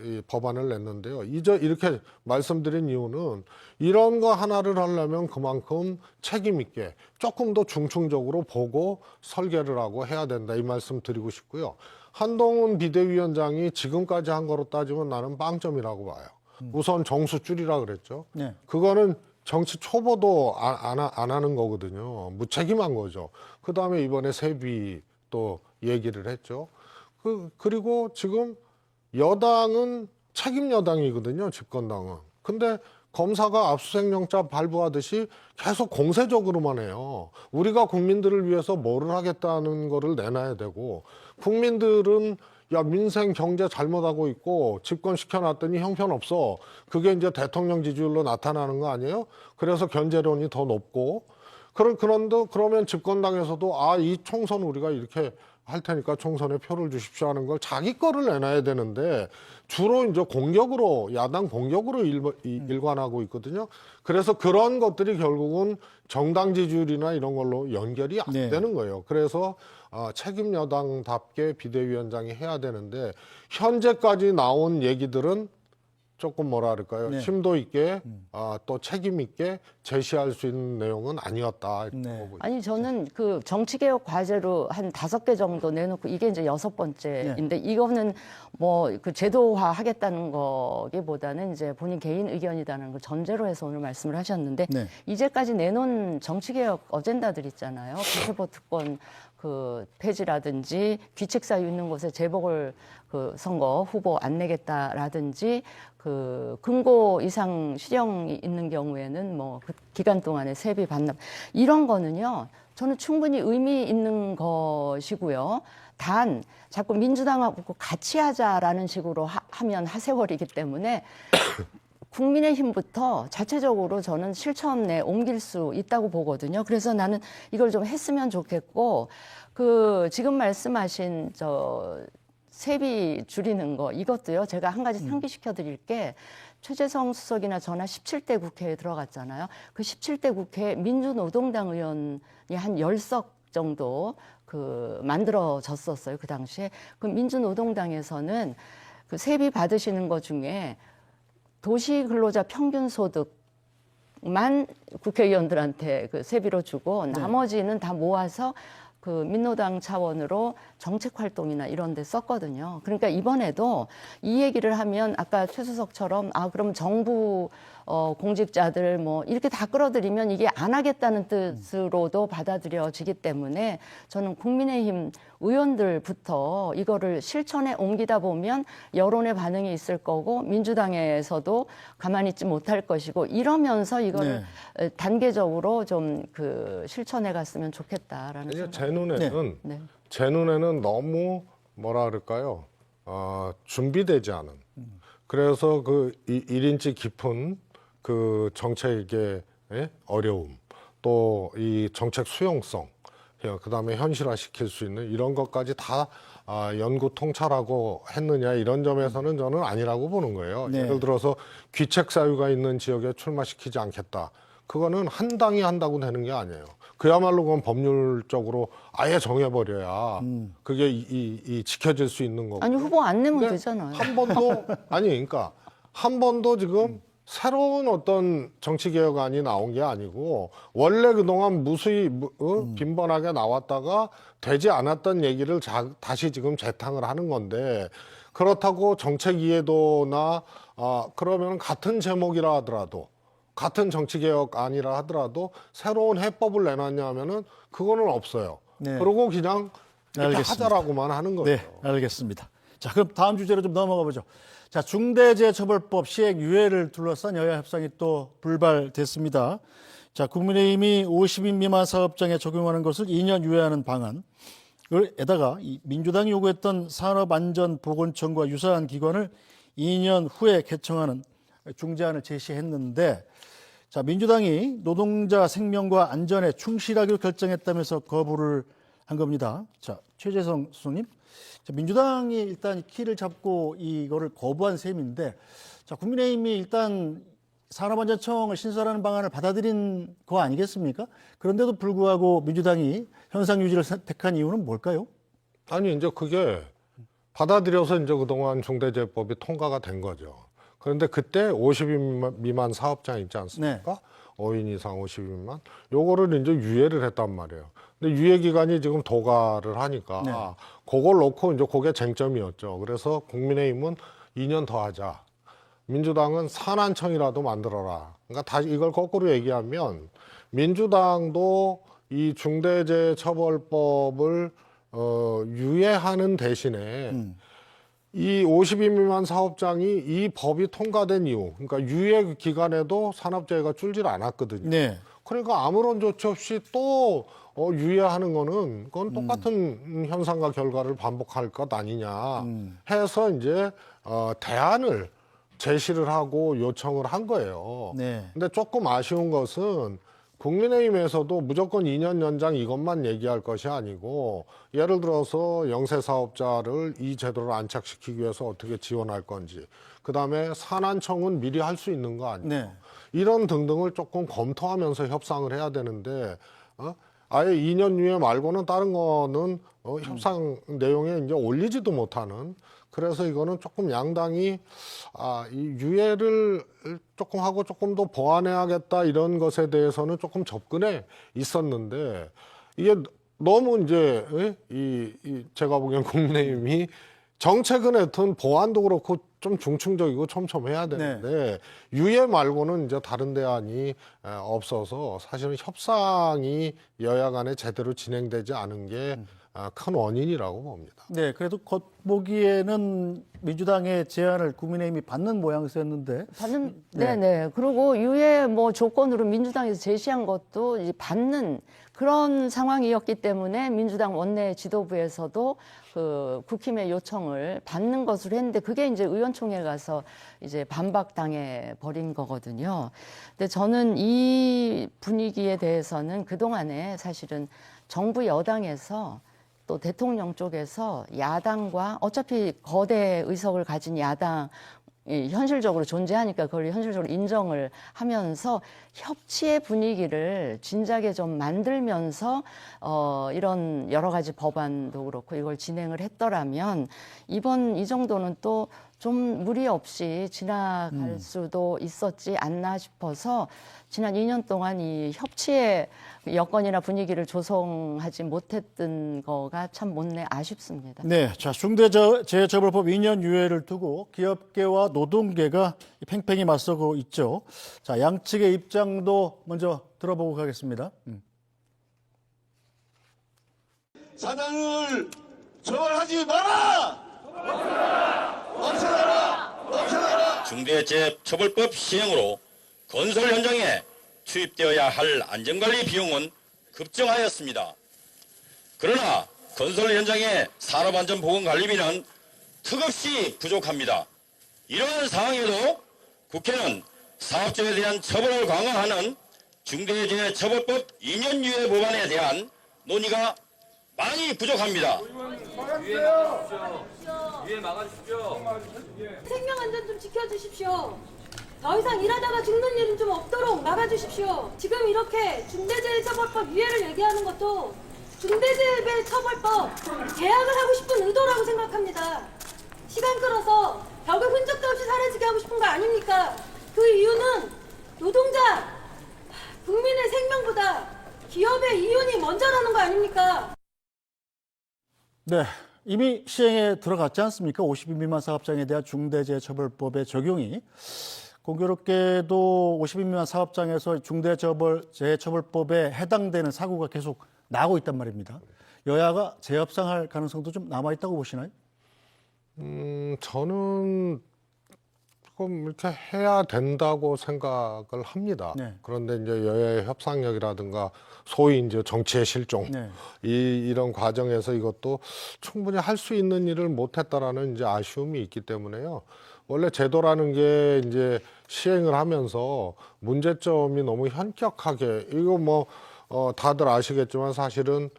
이 법안을 냈는데요. 이제 이렇게 말씀드린 이유는 이런 거 하나를 하려면 그만큼 책임 있게 조금 더 중층적으로 보고 설계를 하고 해야 된다 이 말씀 드리고 싶고요. 한동훈 비대위원장이 지금까지 한 거로 따지면 나는 빵점이라고 봐요. 우선 정수 줄이라 그랬죠. 네. 그거는 정치 초보도 안 하는 거거든요. 무책임한 거죠. 그 다음에 이번에 세비 또 얘기를 했죠. 그리고 지금 여당은 책임 여당이거든요. 집권당은. 근데 검사가 압수수색 영장 발부하듯이 계속 공세적으로만 해요. 우리가 국민들을 위해서 뭐를 하겠다는 거를 내놔야 되고 국민들은 야 민생 경제 잘못하고 있고 집권 시켜놨더니 형편없어. 그게 이제 대통령 지지율로 나타나는 거 아니에요? 그래서 견제론이 더 높고 그러면 집권당에서도 이 총선 우리가 이렇게 할 테니까 총선에 표를 주십시오 하는 걸 자기 거를 내놔야 되는데 주로 이제 공격으로 야당 공격으로 일관하고 있거든요. 그래서 그런 것들이 결국은 정당 지지율이나 이런 걸로 연결이 안 네. 되는 거예요. 그래서 책임 여당답게 비대위원장이 해야 되는데 현재까지 나온 얘기들은 조금 뭐라 그럴까요? 네. 심도 있게 또 책임 있게 제시할 수 있는 내용은 아니었다. 이렇게 네. 보고 아니 저는 그 정치개혁 과제로 한 5개 정도 내놓고 이게 이제 6번째인데 이거는 뭐 그 제도화 하겠다는 거기보다는 이제 본인 개인 의견이라는 걸 전제로 해서 오늘 말씀을 하셨는데 네. 이제까지 내놓은 정치개혁 어젠다들 있잖아요. 비례보 특권 그 폐지라든지 귀책 사유 있는 곳에 재보궐 그 선거 후보 안 내겠다라든지 그 금고 이상 실형이 있는 경우에는 뭐 그 기간 동안에 세비 반납 이런 거는요 저는 충분히 의미 있는 것이고요. 단 자꾸 민주당하고 같이 하자라는 식으로 하면 하세월이기 때문에 국민의힘부터 자체적으로 저는 실천에 옮길 수 있다고 보거든요. 그래서 나는 이걸 좀 했으면 좋겠고 그 지금 말씀하신 세비 줄이는 거 이것도요. 제가 한 가지 상기시켜 드릴 게 최재성 수석이나 저나 17대 국회에 들어갔잖아요. 그 17대 국회에 민주노동당 의원이 한 10석 정도 그 만들어졌었어요. 그 당시에. 그 민주노동당에서는 그 세비 받으시는 것 중에 도시근로자 평균 소득만 국회의원들한테 그 세비로 주고 나머지는 다 모아서 그 민노당 차원으로 정책 활동이나 이런 데 썼거든요. 그러니까 이번에도 이 얘기를 하면 아까 최 수석처럼 그럼 정부 공직자들 뭐 이렇게 다 끌어들이면 이게 안 하겠다는 뜻으로도 받아들여지기 때문에 저는 국민의힘 의원들부터 이거를 실천에 옮기다 보면 여론의 반응이 있을 거고 민주당에서도 가만히 있지 못할 것이고 이러면서 이거를 단계적으로 좀 그 실천해 갔으면 좋겠다라는 생각. 제 눈에는 너무 뭐라 그럴까요? 준비되지 않은. 그래서 그 1인치 깊은 그 정책의 어려움, 또 이 정책 수용성, 그다음에 현실화시킬 수 있는 이런 것까지 다 연구 통찰하고 했느냐 이런 점에서는 저는 아니라고 보는 거예요. 네. 예를 들어서 귀책 사유가 있는 지역에 출마시키지 않겠다. 그거는 한 당이 한다고 되는 게 아니에요. 그야말로 그건 법률적으로 아예 정해버려야 그게 이 지켜질 수 있는 거고. 아니 후보 안 내면 근데 되잖아요. 한 번도 아니 그러니까 한 번도 지금 새로운 어떤 정치 개혁안이 나온 게 아니고 원래 그동안 무수히 빈번하게 나왔다가 되지 않았던 얘기를 다시 지금 재탕을 하는 건데 그렇다고 정책 이해도나 그러면 같은 제목이라 하더라도 같은 정치 개혁안이라 하더라도 새로운 해법을 내놨냐 하면은 그거는 없어요. 네. 그러고 그냥 이렇게 알겠습니다. 하자라고만 하는 거예요. 네, 알겠습니다. 자, 그럼 다음 주제로 좀 넘어가 보죠. 자, 중대재해처벌법 시행 유예를 둘러싼 여야 협상이 또 불발됐습니다. 자, 국민의힘이 50인 미만 사업장에 적용하는 것을 2년 유예하는 방안, 에다가 이 민주당이 요구했던 산업안전보건청과 유사한 기관을 2년 후에 개청하는 중재안을 제시했는데, 자, 민주당이 노동자 생명과 안전에 충실하기로 결정했다면서 거부를 한 겁니다. 자, 최재성 수석님. 자, 민주당이 일단 키를 잡고 이거를 거부한 셈인데, 자, 국민의힘이 일단 산업안전청을 신설하는 방안을 받아들인 거 아니겠습니까? 그런데도 불구하고 민주당이 현상 유지를 선택한 이유는 뭘까요? 아니 이제 그게 받아들여서 이제 그동안 중대재해법이 통과가 된 거죠. 그런데 그때 50인 미만 사업장 있지 않습니까? 5인 이상 50인 미만. 요거를 이제 유예를 했단 말이에요. 근데 유예 기간이 지금 도가를 하니까 그걸 놓고 이제 그게 쟁점이었죠. 그래서 국민의힘은 2년 더 하자. 민주당은 산안청이라도 만들어라. 그러니까 다시 이걸 거꾸로 얘기하면 민주당도 이 중대재해처벌법을 유예하는 대신에 이 50인 미만 사업장이 이 법이 통과된 이후, 그러니까 유예 기간에도 산업재해가 줄질 않았거든요. 네. 그러니까 아무런 조치 없이 또 유예하는 거는 그건 똑같은 현상과 결과를 반복할 것 아니냐 해서 이제 대안을 제시를 하고 요청을 한 거예요. 네. 근데 조금 아쉬운 것은 국민의힘에서도 무조건 2년 연장 이것만 얘기할 것이 아니고 예를 들어서 영세 사업자를 이 제도를 안착시키기 위해서 어떻게 지원할 건지 그다음에 산안청은 미리 할 수 있는 거 아니에요. 네. 이런 등등을 조금 검토하면서 협상을 해야 되는데 아예 2년 유예 말고는 다른 거는 협상 내용에 이제 올리지도 못하는 그래서 이거는 조금 양당이 이 유예를 조금 하고 조금 더 보완해야겠다 이런 것에 대해서는 조금 접근해 있었는데 이게 너무 이제 제가 보기엔 국민의힘이 정책은 하여튼 보완도 그렇고 좀 중층적이고 촘촘해야 되는데 유예 말고는 이제 다른 대안이 없어서 사실은 협상이 여야 간에 제대로 진행되지 않은 게 큰 원인이라고 봅니다. 네, 그래도 겉보기에는 민주당의 제안을 국민의힘이 받는 모양새였는데. 네네. 그리고 유예 뭐 조건으로 민주당에서 제시한 것도 이제 받는 그런 상황이었기 때문에 민주당 원내 지도부에서도 그 국힘의 요청을 받는 것으로 했는데 그게 이제 의원총회 가서 이제 반박당해 버린 거거든요. 근데 저는 이 분위기에 대해서는 그동안에 사실은 정부 여당에서 또 대통령 쪽에서 야당과 어차피 거대 의석을 가진 야당 현실적으로 존재하니까 그걸 현실적으로 인정을 하면서 협치의 분위기를 진작에 좀 만들면서 이런 여러 가지 법안도 그렇고 이걸 진행을 했더라면 이번 이 정도는 또 좀 무리 없이 지나갈 수도 있었지 않나 싶어서 지난 2년 동안 이 협치의 여건이나 분위기를 조성하지 못했던 거가 참 못내 아쉽습니다. 네, 자, 중대재해처벌법 2년 유예를 두고 기업계와 노동계가 팽팽히 맞서고 있죠. 자, 양측의 입장도 먼저 들어보고 가겠습니다. 사장을 처벌하지 마라! 없애라! 중대재해처벌법 시행으로 건설 현장에 투입되어야 할 안전관리 비용은 급증하였습니다. 그러나 건설 현장의 산업안전보건관리비는 턱없이 부족합니다. 이러한 상황에도 국회는 사업자에 대한 처벌을 강화하는 중대재해처벌법 2년 유예 법안에 대한 논의가 많이 부족합니다. 생명 안전 좀 지켜주십시오. 더 이상 일하다가 죽는 일은 좀 없도록 막아주십시오. 지금 이렇게 중대재해처벌법 위헌을 얘기하는 것도 중대재해처벌법 개혁을 하고 싶은 의도라고 생각합니다. 시간 끌어서 벽을 흔적도 없이 사라지게 하고 싶은 거 아닙니까? 그 이유는 노동자, 국민의 생명보다 기업의 이윤이 먼저라는 거 아닙니까? 네, 이미 시행에 들어갔지 않습니까? 50인 미만 사업장에 대한 중대재해처벌법의 적용이 공교롭게도 50인 미만 사업장에서 중대재해처벌법에 해당되는 사고가 계속 나고 있단 말입니다. 여야가 재협상할 가능성도 좀 남아있다고 보시나요? 저는 조금 이렇게 해야 된다고 생각을 합니다. 네. 그런데 이제 여야의 협상력이라든가 소위 이제 정치의 실종 네. 이런 과정에서 이것도 충분히 할 수 있는 일을 못했다라는 이제 아쉬움이 있기 때문에요. 원래 제도라는 게 이제 시행을 하면서 문제점이 너무 현격하게 이거 뭐 다들 아시겠지만 사실은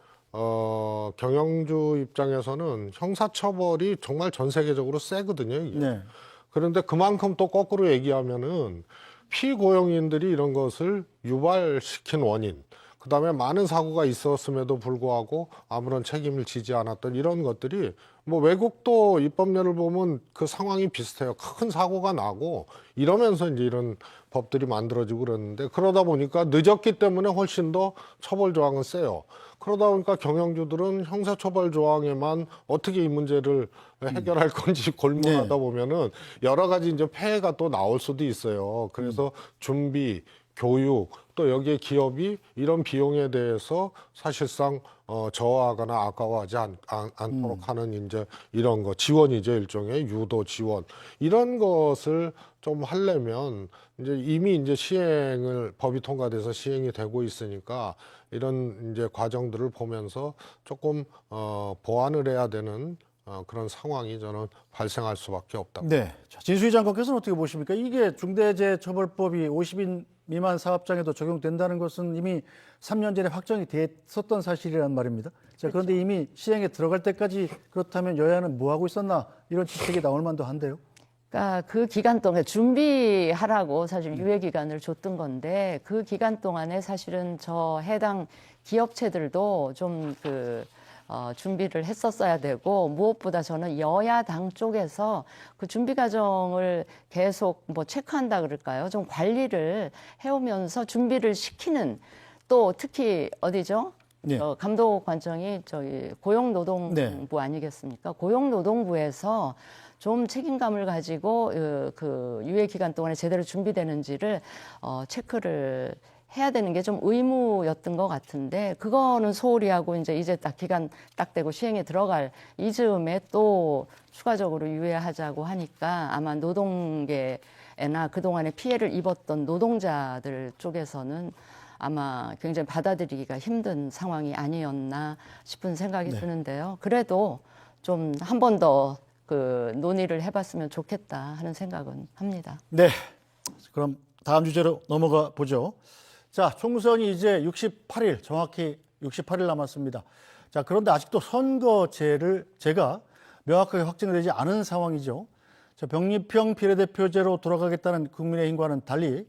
경영주 입장에서는 형사처벌이 정말 전 세계적으로 세거든요. 이게. 네. 그런데 그만큼 또 거꾸로 얘기하면은 피고용인들이 이런 것을 유발시킨 원인, 그 다음에 많은 사고가 있었음에도 불구하고 아무런 책임을 지지 않았던 이런 것들이 뭐 외국도 입법례를 보면 그 상황이 비슷해요. 큰 사고가 나고 이러면서 이제 이런 법들이 만들어지고 그러는데 그러다 보니까 늦었기 때문에 훨씬 더 처벌 조항은 세요. 그러다 보니까 경영주들은 형사처벌 조항에만 어떻게 이 문제를 해결할 건지 골몰하다 보면은 여러 가지 이제 폐해가 또 나올 수도 있어요. 그래서 준비, 교육, 또 여기에 기업이 이런 비용에 대해서 사실상 저하하거나 아까워하지 않도록 하는 이제 이런 거 지원이죠. 일종의 유도 지원 이런 것을 좀 하려면 이제 이미 이제 법이 통과돼서 시행이 되고 있으니까 이런 이제 과정들을 보면서 조금 보완을 해야 되는 그런 상황이 저는 발생할 수밖에 없다. 네. 자, 진수희 장관께서는 어떻게 보십니까? 이게 중대재해처벌법이 50인 미만 사업장에도 적용된다는 것은 이미 3년 전에 확정이 됐었던 사실이란 말입니다. 자, 그런데 이미 시행에 들어갈 때까지 그렇다면 여야는 뭐 하고 있었나 이런 지적이 나올 만도 한데요. 그러니까 그 기간 동안에 준비하라고 사실 유예 기간을 줬던 건데 그 기간 동안에 사실은 저 해당 기업체들도 좀 준비를 했었어야 되고 무엇보다 저는 여야당 쪽에서 그 준비 과정을 계속 뭐 체크한다 그럴까요? 좀 관리를 해오면서 준비를 시키는 또 특히 어디죠? 네. 감독관청이 저희 고용노동부 아니겠습니까? 고용노동부에서 좀 책임감을 가지고 그 유예 기간 동안에 제대로 준비되는지를 체크를 해야 되는 게 좀 의무였던 것 같은데 그거는 소홀히 하고 이제 딱 기간 딱 되고 시행에 들어갈 이 즈음에 또 추가적으로 유예하자고 하니까 아마 노동계나 그동안에 피해를 입었던 노동자들 쪽에서는 아마 굉장히 받아들이기가 힘든 상황이 아니었나 싶은 생각이 드는데요. 그래도 좀 한 번 더 그 논의를 해봤으면 좋겠다 하는 생각은 합니다. 네. 그럼 다음 주제로 넘어가 보죠. 자, 총선이 이제 68일, 정확히 68일 남았습니다. 자, 그런데 아직도 선거제가 명확하게 확정되지 않은 상황이죠. 자, 병립형 비례대표제로 돌아가겠다는 국민의힘과는 달리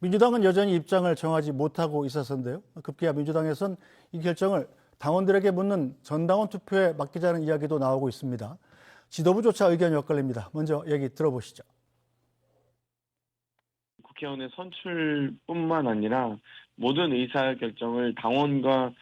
민주당은 여전히 입장을 정하지 못하고 있었는데요. 급기야 민주당에선 이 결정을 당원들에게 묻는 전당원 투표에 맡기자는 이야기도 나오고 있습니다. 지도부조차 의견이 엇갈립니다. 먼저 얘기 들어보시죠. 국회의원의 선출뿐만 아니라 모든 의사결정을 당원과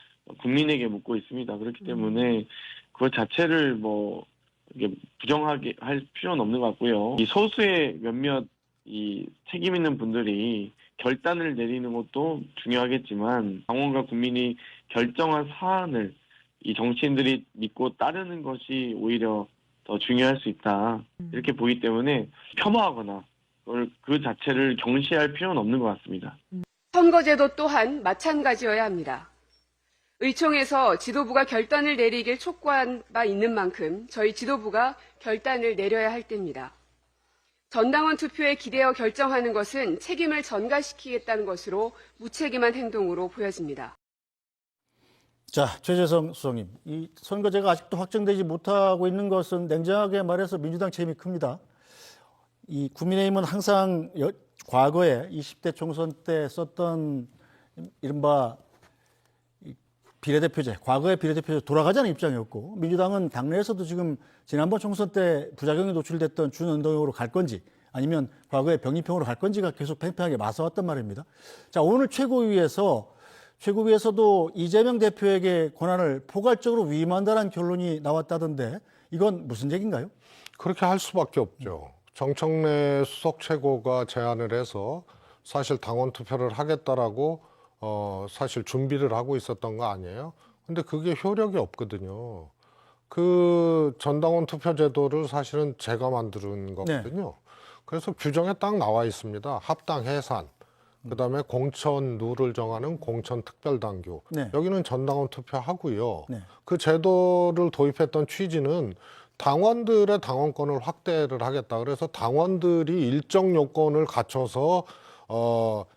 국민에게 묻고 있습니다. 그렇기 때문에 그것 자체를 뭐 이게 부정하게 할 필요는 없는 것 같고요. 이 소수의 몇몇 이 책임 있는 분들이 결단을 내리는 것도 중요하겠지만 당원과 국민이 결정한 사안을 이 정치인들이 믿고 따르는 것이 오히려 더 중요할 수 있다. 이렇게 보기 때문에 폄하하거나 그 자체를 경시할 필요는 없는 것 같습니다. 선거제도 또한 마찬가지여야 합니다. 의총에서 지도부가 결단을 내리길 촉구한 바 있는 만큼 저희 지도부가 결단을 내려야 할 때입니다. 전당원 투표에 기대어 결정하는 것은 책임을 전가시키겠다는 것으로 무책임한 행동으로 보여집니다. 자, 최재성 수석님, 이 선거제가 아직도 확정되지 못하고 있는 것은 냉정하게 말해서 민주당 책임이 큽니다. 이 국민의힘은 항상 과거에 20대 총선 때 썼던 이른바 비례대표제, 과거의 비례대표제 돌아가자는 입장이었고, 민주당은 당내에서도 지금 지난번 총선 때 부작용이 노출됐던 준운동형으로 갈 건지 아니면 과거의 병립형으로 갈 건지가 계속 팽팽하게 맞서왔단 말입니다. 자, 오늘 최고위에서도 이재명 대표에게 권한을 포괄적으로 위임한다는 결론이 나왔다던데 이건 무슨 얘기인가요? 그렇게 할 수밖에 없죠. 정청래 수석 최고가 제안을 해서 사실 당원 투표를 하겠다라고 사실 준비를 하고 있었던 거 아니에요? 근데 그게 효력이 없거든요. 그 전당원 투표 제도를 사실은 제가 만든 거거든요. 그래서 규정에 딱 나와 있습니다. 합당 해산, 그다음에 공천 룰을 정하는 공천 특별당규. 여기는 전당원 투표하고요. 그 제도를 도입했던 취지는 당원들의 당원권을 확대를 하겠다. 그래서 당원들이 일정 요건을 갖춰서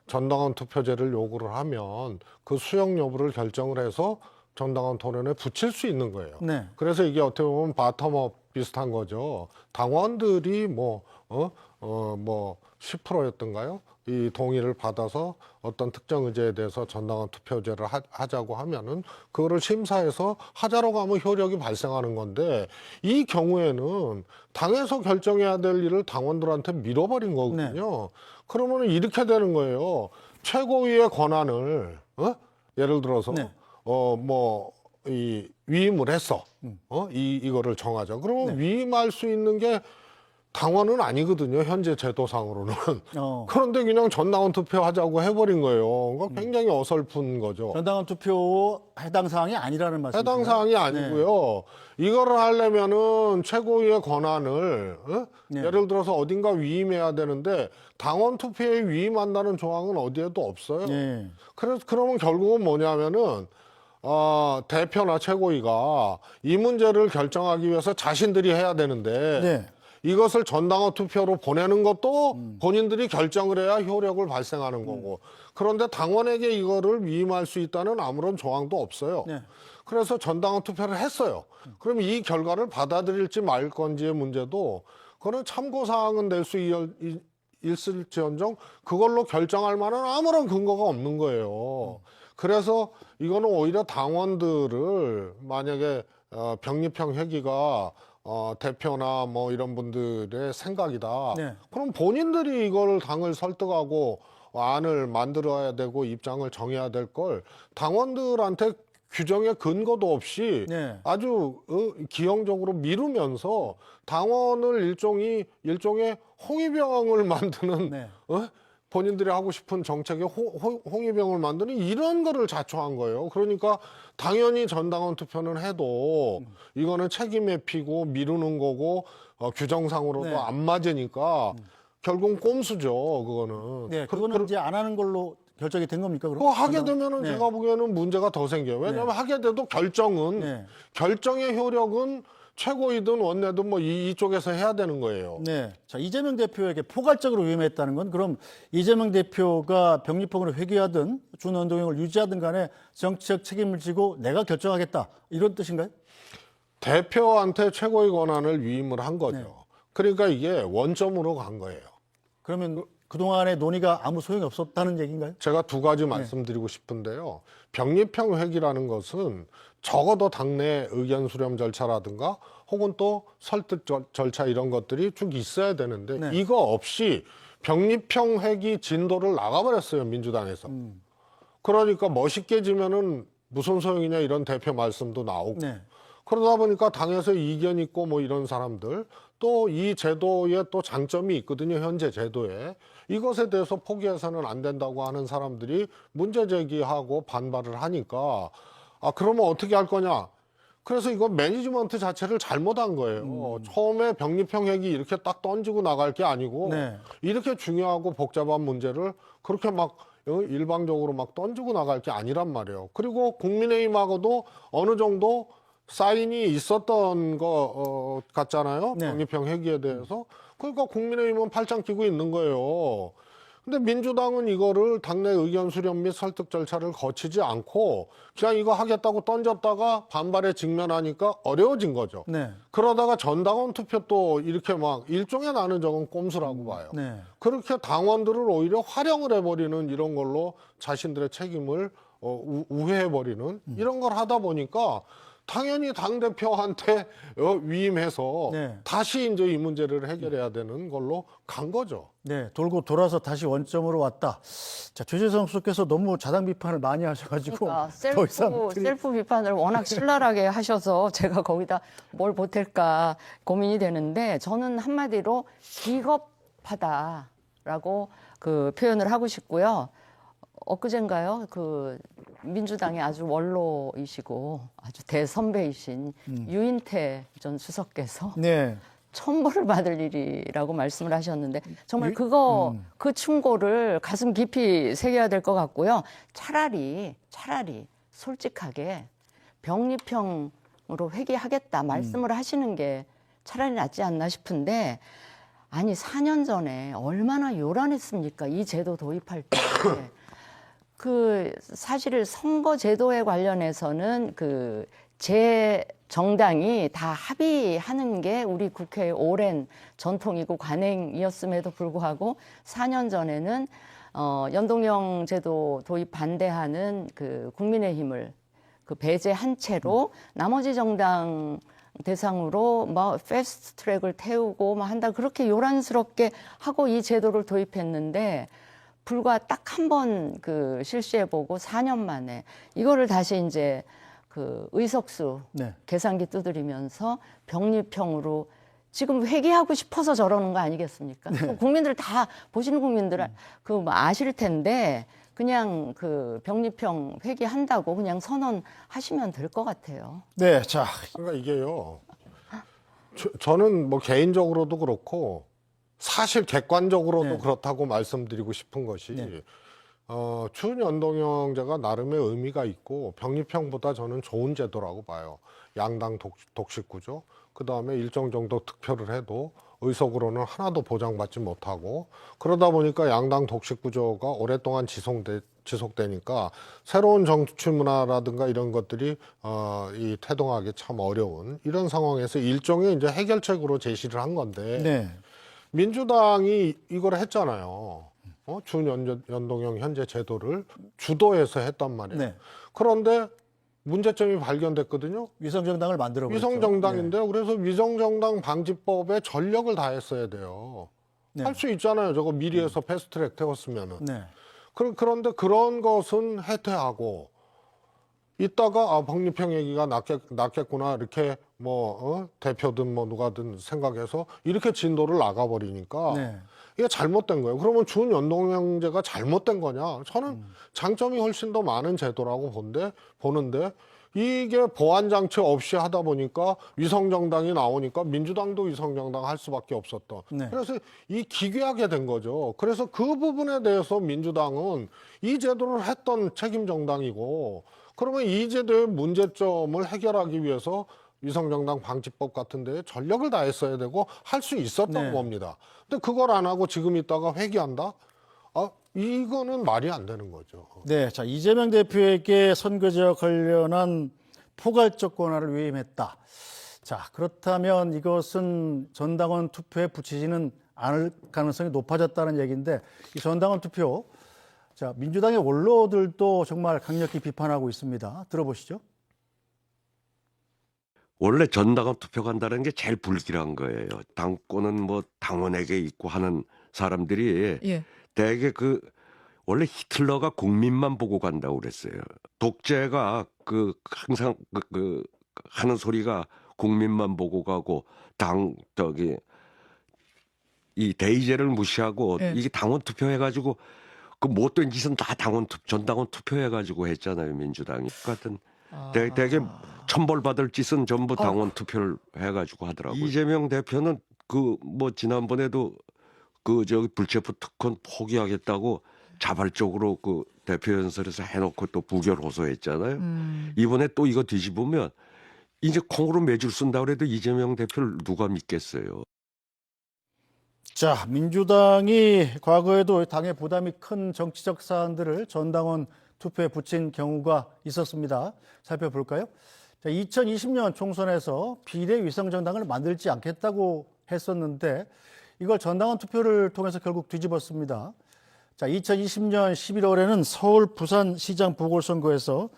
전당원 투표제를 요구를 하면 그 수용 여부를 결정을 해서 전당원 토론에 붙일 수 있는 거예요. 그래서 이게 어떻게 보면 바텀업 비슷한 거죠. 당원들이 뭐 10%였던가요? 이 동의를 받아서 어떤 특정 의제에 대해서 전당원 투표제를 하자고 하면은 그거를 심사해서 하자라고 하면 효력이 발생하는 건데, 이 경우에는 당에서 결정해야 될 일을 당원들한테 밀어버린 거거든요. 그러면은 이렇게 되는 거예요. 최고위의 권한을 예를 들어서 이 위임을 했어. 이거를 정하자. 그러면 위임할 수 있는 게 당원은 아니거든요, 현재 제도상으로는. 그런데 그냥 전당원 투표하자고 해버린 거예요. 그러니까 굉장히 어설픈 거죠. 전당원 투표 해당 사항이 아니라는 말씀이죠? 해당 사항이 아니고요. 이거를 하려면은 최고위의 권한을 예를 들어서 어딘가 위임해야 되는데 당원 투표에 위임한다는 조항은 어디에도 없어요. 그래서 그러면 결국은 뭐냐면은 대표나 최고위가 이 문제를 결정하기 위해서 자신들이 해야 되는데 이것을 전당원 투표로 보내는 것도 본인들이 결정을 해야 효력을 발생하는 거고, 그런데 당원에게 이거를 위임할 수 있다는 아무런 조항도 없어요. 그래서 전당원 투표를 했어요. 그럼 이 결과를 받아들일지 말 건지의 문제도 그거는 참고사항은 될 수 있을지언정 그걸로 결정할 만한 아무런 근거가 없는 거예요. 그래서 이거는 오히려 당원들을 만약에 병립형 회기가 대표나 뭐 이런 분들의 생각이다. 그럼 본인들이 이걸 당을 설득하고 안을 만들어야 되고 입장을 정해야 될 걸 당원들한테 규정의 근거도 없이 아주 기형적으로 미루면서 당원을 일종의 홍위병을 만드는 본인들이 하고 싶은 정책의 홍위병을 만드는 이런 거를 자초한 거예요. 그러니까 당연히 전당원 투표는 해도 이거는 책임 회피고 미루는 거고 규정상으로도 안 맞으니까 결국은 꼼수죠, 그거는. 그거는 이제 안 하는 걸로 결정이 된 겁니까? 그럼? 그거 하게 되면은 제가 보기에는 문제가 더 생겨요. 왜냐하면 하게 돼도 결정의 효력은 최고위든 원내든 뭐 이쪽에서 해야 되는 거예요. 자, 이재명 대표에게 포괄적으로 위임했다는 건 그럼 이재명 대표가 병립형으로 회귀하든 준운동형을 유지하든 간에 정치적 책임을 지고 내가 결정하겠다, 이런 뜻인가요? 대표한테 최고위 권한을 위임을 한 거죠. 그러니까 이게 원점으로 간 거예요. 그러면 그동안의 논의가 아무 소용이 없었다는 얘기인가요? 제가 두 가지 말씀드리고 싶은데요. 병립형 회기라는 것은 적어도 당내 의견 수렴 절차라든가 혹은 또 설득 절차 이런 것들이 쭉 있어야 되는데 이거 없이 병립형 회기 진도를 나가버렸어요, 민주당에서. 그러니까 멋있게 지면은 무슨 소용이냐 이런 대표 말씀도 나오고 그러다 보니까 당에서 이견 있고 뭐 이런 사람들, 또 이 제도에 또 장점이 있거든요, 현재 제도에. 이것에 대해서 포기해서는 안 된다고 하는 사람들이 문제 제기하고 반발을 하니까 그러면 어떻게 할 거냐. 그래서 이거 매니지먼트 자체를 잘못한 거예요. 처음에 병립형 회기 이렇게 딱 던지고 나갈 게 아니고 이렇게 중요하고 복잡한 문제를 그렇게 막 일방적으로 막 던지고 나갈 게 아니란 말이에요. 그리고 국민의힘하고도 어느 정도 사인이 있었던 거 같잖아요. 병립형 회기에 대해서. 그러니까 국민의힘은 팔짱 끼고 있는 거예요. 근데 민주당은 이거를 당내 의견 수렴 및 설득 절차를 거치지 않고 그냥 이거 하겠다고 던졌다가 반발에 직면하니까 어려워진 거죠. 네. 그러다가 전당원 투표 또 이렇게 막 일종의 나는 저건 꼼수라고 봐요. 네. 그렇게 당원들을 오히려 활용을 해버리는 이런 걸로 자신들의 책임을 우회해버리는 이런 걸 하다 보니까 당연히 당대표한테 위임해서 네. 다시 이제 이 문제를 해결해야 되는 걸로 간 거죠. 네, 돌고 돌아서 다시 원점으로 왔다. 자, 최재성 수석께서 너무 자당 비판을 많이 하셔가지고 그러니까 더 이상 셀프 비판을 워낙 신랄하게 하셔서 제가 거기다 뭘 보탤까 고민이 되는데 저는 한마디로 비겁하다라고 그 표현을 하고 싶고요. 엊그젠가요? 그 민주당의 아주 원로이시고 아주 대선배이신 유인태 전 수석께서 네, 천벌을 받을 일이라고 말씀을 하셨는데 정말 그 충고를 가슴 깊이 새겨야 될 것 같고요. 차라리 솔직하게 병립형으로 회귀하겠다 말씀을 하시는 게 차라리 낫지 않나 싶은데 아니 4년 전에 얼마나 요란했습니까? 이 제도 도입할 때. 그 사실 선거 제도에 관련해서는 그 제 정당이 다 합의하는 게 우리 국회의 오랜 전통이고 관행이었음에도 불구하고 4년 전에는 연동형 제도 도입 반대하는 그 국민의힘을 그 배제한 채로 나머지 정당 대상으로 뭐 패스트 트랙을 태우고 막 한다 그렇게 요란스럽게 하고 이 제도를 도입했는데 불과 딱 한 번 그 실시해보고 4년 만에 이거를 다시 이제 그 의석수 네. 계산기 두드리면서 병립형으로 지금 회귀하고 싶어서 저러는 거 아니겠습니까? 네. 국민들 다 보시는 분들 그 뭐 아실 텐데 그냥 그 병립형 회귀한다고 그냥 선언하시면 될 것 같아요. 네, 자, 그러니까 이게요. 저는 뭐 개인적으로도 그렇고 사실 객관적으로도 네. 그렇다고 말씀드리고 싶은 것이 네. 준연동형제가 나름의 의미가 있고 병립형보다 저는 좋은 제도라고 봐요. 양당 독식 구조, 그 다음에 일정 정도 득표를 해도 의석으로는 하나도 보장받지 못하고 그러다 보니까 양당 독식 구조가 오랫동안 지속되니까 새로운 정치 문화라든가 이런 것들이 이 태동하기 참 어려운 이런 상황에서 일종의 이제 해결책으로 제시를 한 건데 네. 민주당이 이걸 했잖아요. 준연동형 현재 제도를 주도해서 했단 말이에요. 네. 그런데 문제점이 발견됐거든요. 위성정당을 만들어 버렸죠. 위성정당인데요. 그래서 위성정당 방지법에 전력을 다했어야 돼요. 네. 할 수 있잖아요. 저거 미리 해서 패스트트랙 태웠으면은. 네. 그런데 그런 것은 해태하고 이따가 병립형 얘기가 낫겠구나 이렇게 대표든 뭐 누가든 생각해서 이렇게 진도를 나가버리니까 네. 이게 잘못된 거예요. 그러면 준연동형제가 잘못된 거냐? 저는 장점이 훨씬 더 많은 제도라고 보는데 이게 보완 장치 없이 하다 보니까 위성정당이 나오니까 민주당도 위성정당 할 수밖에 없었던. 네. 그래서 이 기괴하게 된 거죠. 그래서 그 부분에 대해서 민주당은 이 제도를 했던 책임 정당이고 그러면 이 제도의 문제점을 해결하기 위해서 위성정당 방지법 같은 데에 전력을 다했어야 되고 할 수 있었던 네. 겁니다. 근데 그걸 안 하고 지금 있다가 회귀한다? 이거는 말이 안 되는 거죠. 네, 자, 이재명 대표에게 선거제와 관련한 포괄적 권한을 위임했다. 자, 그렇다면 이것은 전당원 투표에 붙이지는 않을 가능성이 높아졌다는 얘기인데 이 전당원 투표, 자, 민주당의 원로들도 정말 강력히 비판하고 있습니다. 들어보시죠. 원래 전당원 투표 간다는 게 제일 불길한 거예요. 당권은 뭐 당원에게 있고 하는 사람들이 대개 원래 히틀러가 국민만 보고 간다고 그랬어요. 독재가 항상 하는 소리가 국민만 보고 가고 이 대의제를 무시하고 이게 당원 투표해가지고 그 못된 짓은 다 전당원 투표해가지고 했잖아요. 민주당이 같은 되게 천벌받을 짓은 전부 당원 투표를 해가지고 하더라고요. 이재명 대표는 지난번에도 불체포 특권 포기하겠다고 자발적으로 대표 연설에서 해놓고 또 부결 호소했잖아요. 이번에 또 이거 뒤집으면 이제 콩으로 매줄 쓴다 그래도 이재명 대표를 누가 믿겠어요. 자, 민주당이 과거에도 당의 부담이 큰 정치적 사안들을 전당원 투표에 붙인 경우가 있었습니다. 살펴볼까요? 자, 2020년 총선에서 비례위성정당을 만들지 않겠다고 했었는데 이걸 전당원 투표를 통해서 결국 뒤집었습니다. 자, 2020년 11월에는 서울 부산시장 보궐선거에서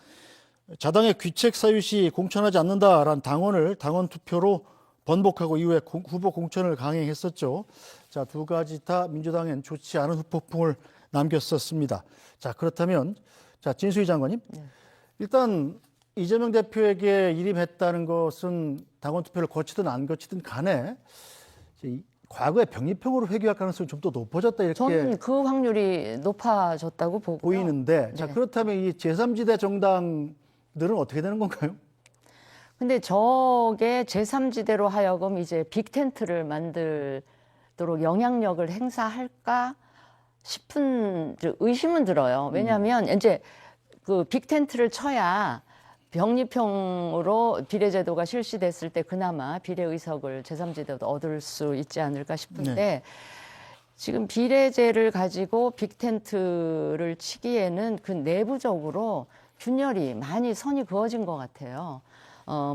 자당의 귀책 사유 시 공천하지 않는다라는 당원을 당원 투표로 번복하고 이후에 후보 공천을 강행했었죠. 자, 두 가지 다 민주당엔 좋지 않은 후폭풍을 남겼었습니다. 자, 그렇다면 자, 진수희 장관님, 일단 이재명 대표에게 일임했다는 것은 당원 투표를 거치든 안 거치든 간에 과거에 병립형으로 회귀할 가능성이 좀 더 높아졌다 이렇게 저는 그 확률이 높아졌다고 보고요. 보이는데, 자, 네. 그렇다면 이 제3지대 정당들은 어떻게 되는 건가요? 근데 저게 제3지대로 하여금 이제 빅텐트를 만들도록 영향력을 행사할까 싶은 의심은 들어요. 왜냐하면 이제 그 빅텐트를 쳐야 병립형으로 비례제도가 실시됐을 때 그나마 비례의석을 제3지대도 얻을 수 있지 않을까 싶은데 네. 지금 비례제를 가지고 빅텐트를 치기에는 그 내부적으로 균열이 많이 선이 그어진 것 같아요.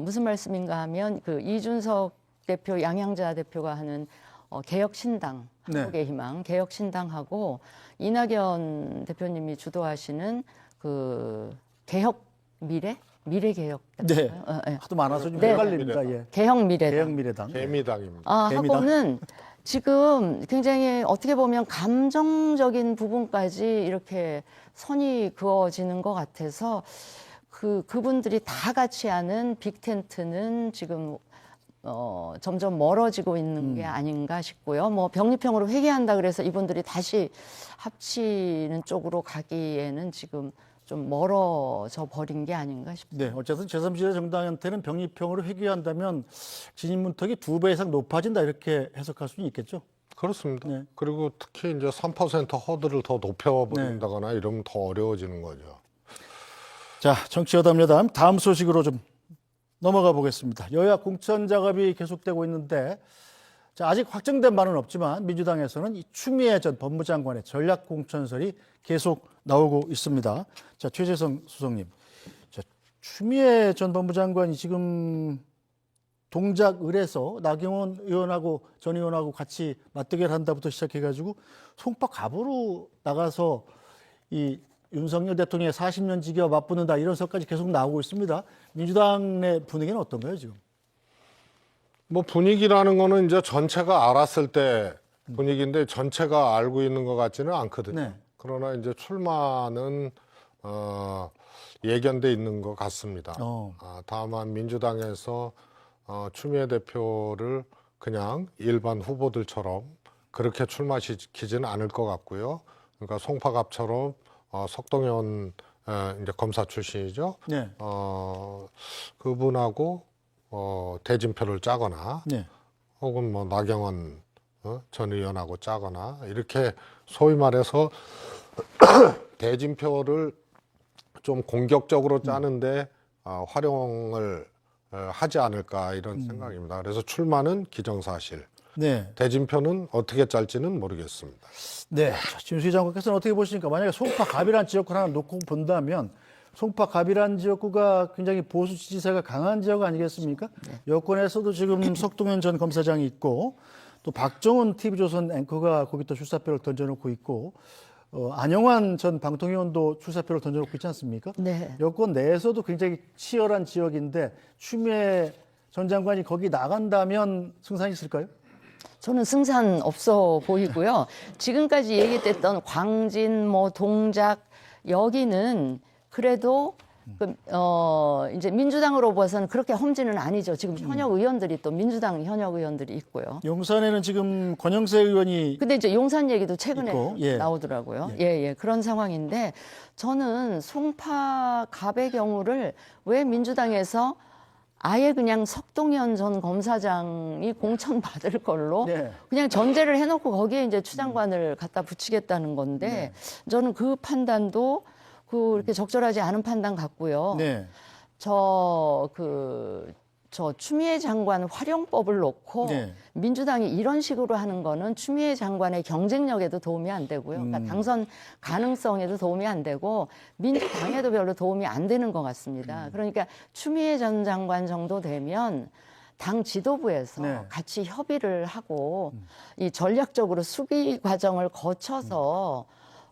무슨 말씀인가 하면 그 이준석 대표, 양양자 대표가 하는 개혁신당, 네. 한국의 희망, 개혁신당하고 이낙연 대표님이 주도하시는 그 개혁 미래개혁. 네. 하도 많아서 좀 네. 헷갈립니다. 예. 개혁미래당. 개혁미래당. 개미당입니다. 개미당. 하고는 지금 굉장히 어떻게 보면 감정적인 부분까지 이렇게 선이 그어지는 것 같아서 그분들이 다 같이 하는 빅텐트는 지금 점점 멀어지고 있는 게 아닌가 싶고요. 뭐 병립형으로 회귀한다 그래서 이분들이 다시 합치는 쪽으로 가기에는 지금 좀 멀어져 버린 게 아닌가 싶습니다. 네, 어쨌든 제3지대 정당한테는 병립형으로 회귀한다면 진입 문턱이 2배 이상 높아진다 이렇게 해석할 수는 있겠죠. 그렇습니다. 네. 그리고 특히 이제 3% 허들을 더 높여버린다거나 이러면 더 어려워지는 거죠. 자, 정치여담여담 다음 소식으로 좀 넘어가 보겠습니다. 여야 공천 작업이 계속되고 있는데 자, 아직 확정된 바는 없지만 민주당에서는 이 추미애 전 법무장관의 전략 공천설이 계속 나오고 있습니다. 자, 최재성 수석님, 자, 추미애 전 법무장관이 지금 동작을에서 나경원 의원하고 전 의원하고 같이 맞대결 한다부터 시작해가지고 송파갑으로 나가서 이 윤석열 대통령의 40년 지기와 맞붙는다 이런 설까지 계속 나오고 있습니다. 민주당 내 분위기는 어떤가요 지금? 뭐 분위기라는 거는 이제 전체가 알았을 때 분위기인데 전체가 알고 있는 것 같지는 않거든요. 네. 그러나 이제 출마는 예견돼 있는 것 같습니다. 다만 민주당에서 추미애 대표를 그냥 일반 후보들처럼 그렇게 출마시키지는 않을 것 같고요. 그러니까 송파갑처럼 석동현 이제 검사 출신이죠. 네. 그분하고 대진표를 짜거나 네. 혹은 뭐 나경원 전 의원하고 짜거나 이렇게 소위 말해서 대진표를 좀 공격적으로 짜는데 활용을 하지 않을까 이런 생각입니다. 그래서 출마는 기정사실. 네. 대진표는 어떻게 짤지는 모르겠습니다. 네. 자, 진수희 장관께서는 어떻게 보십니까? 만약에 송파갑이라는 지역구를 하나 놓고 본다면 송파갑이라는 지역구가 굉장히 보수 지지세가 강한 지역 아니겠습니까? 여권에서도 지금 석동현 전 검사장이 있고 또 박정훈 TV조선 앵커가 거기 또 출사표를 던져놓고 있고 안영환 전 방통위원도 출사표를 던져놓고 있지 않습니까? 네. 여권 내에서도 굉장히 치열한 지역인데 추미애 전 장관이 거기 나간다면 승산이 있을까요? 저는 승산 없어 보이고요. 지금까지 얘기됐던 광진, 뭐 동작 여기는 그래도 이제 민주당으로 봐서는 그렇게 험지는 아니죠. 지금 현역 의원들이 또 민주당 현역 의원들이 있고요. 용산에는 지금 권영세 의원이 근데 이제 용산 얘기도 최근에 있고, 예. 나오더라고요. 예, 그런 상황인데 저는 송파갑의 경우를 왜 민주당에서 아예 그냥 석동현 전 검사장이 공천 받을 걸로 네. 그냥 전제를 해놓고 거기에 이제 추장관을 갖다 붙이겠다는 건데 저는 그 판단도 그렇게 적절하지 않은 판단 같고요. 네. 저 추미애 장관 활용법을 놓고 네. 민주당이 이런 식으로 하는 거는 추미애 장관의 경쟁력에도 도움이 안 되고요. 그러니까 당선 가능성에도 도움이 안 되고 민주당에도 별로 도움이 안 되는 것 같습니다. 그러니까 추미애 전 장관 정도 되면 당 지도부에서 네. 같이 협의를 하고 이 전략적으로 수비 과정을 거쳐서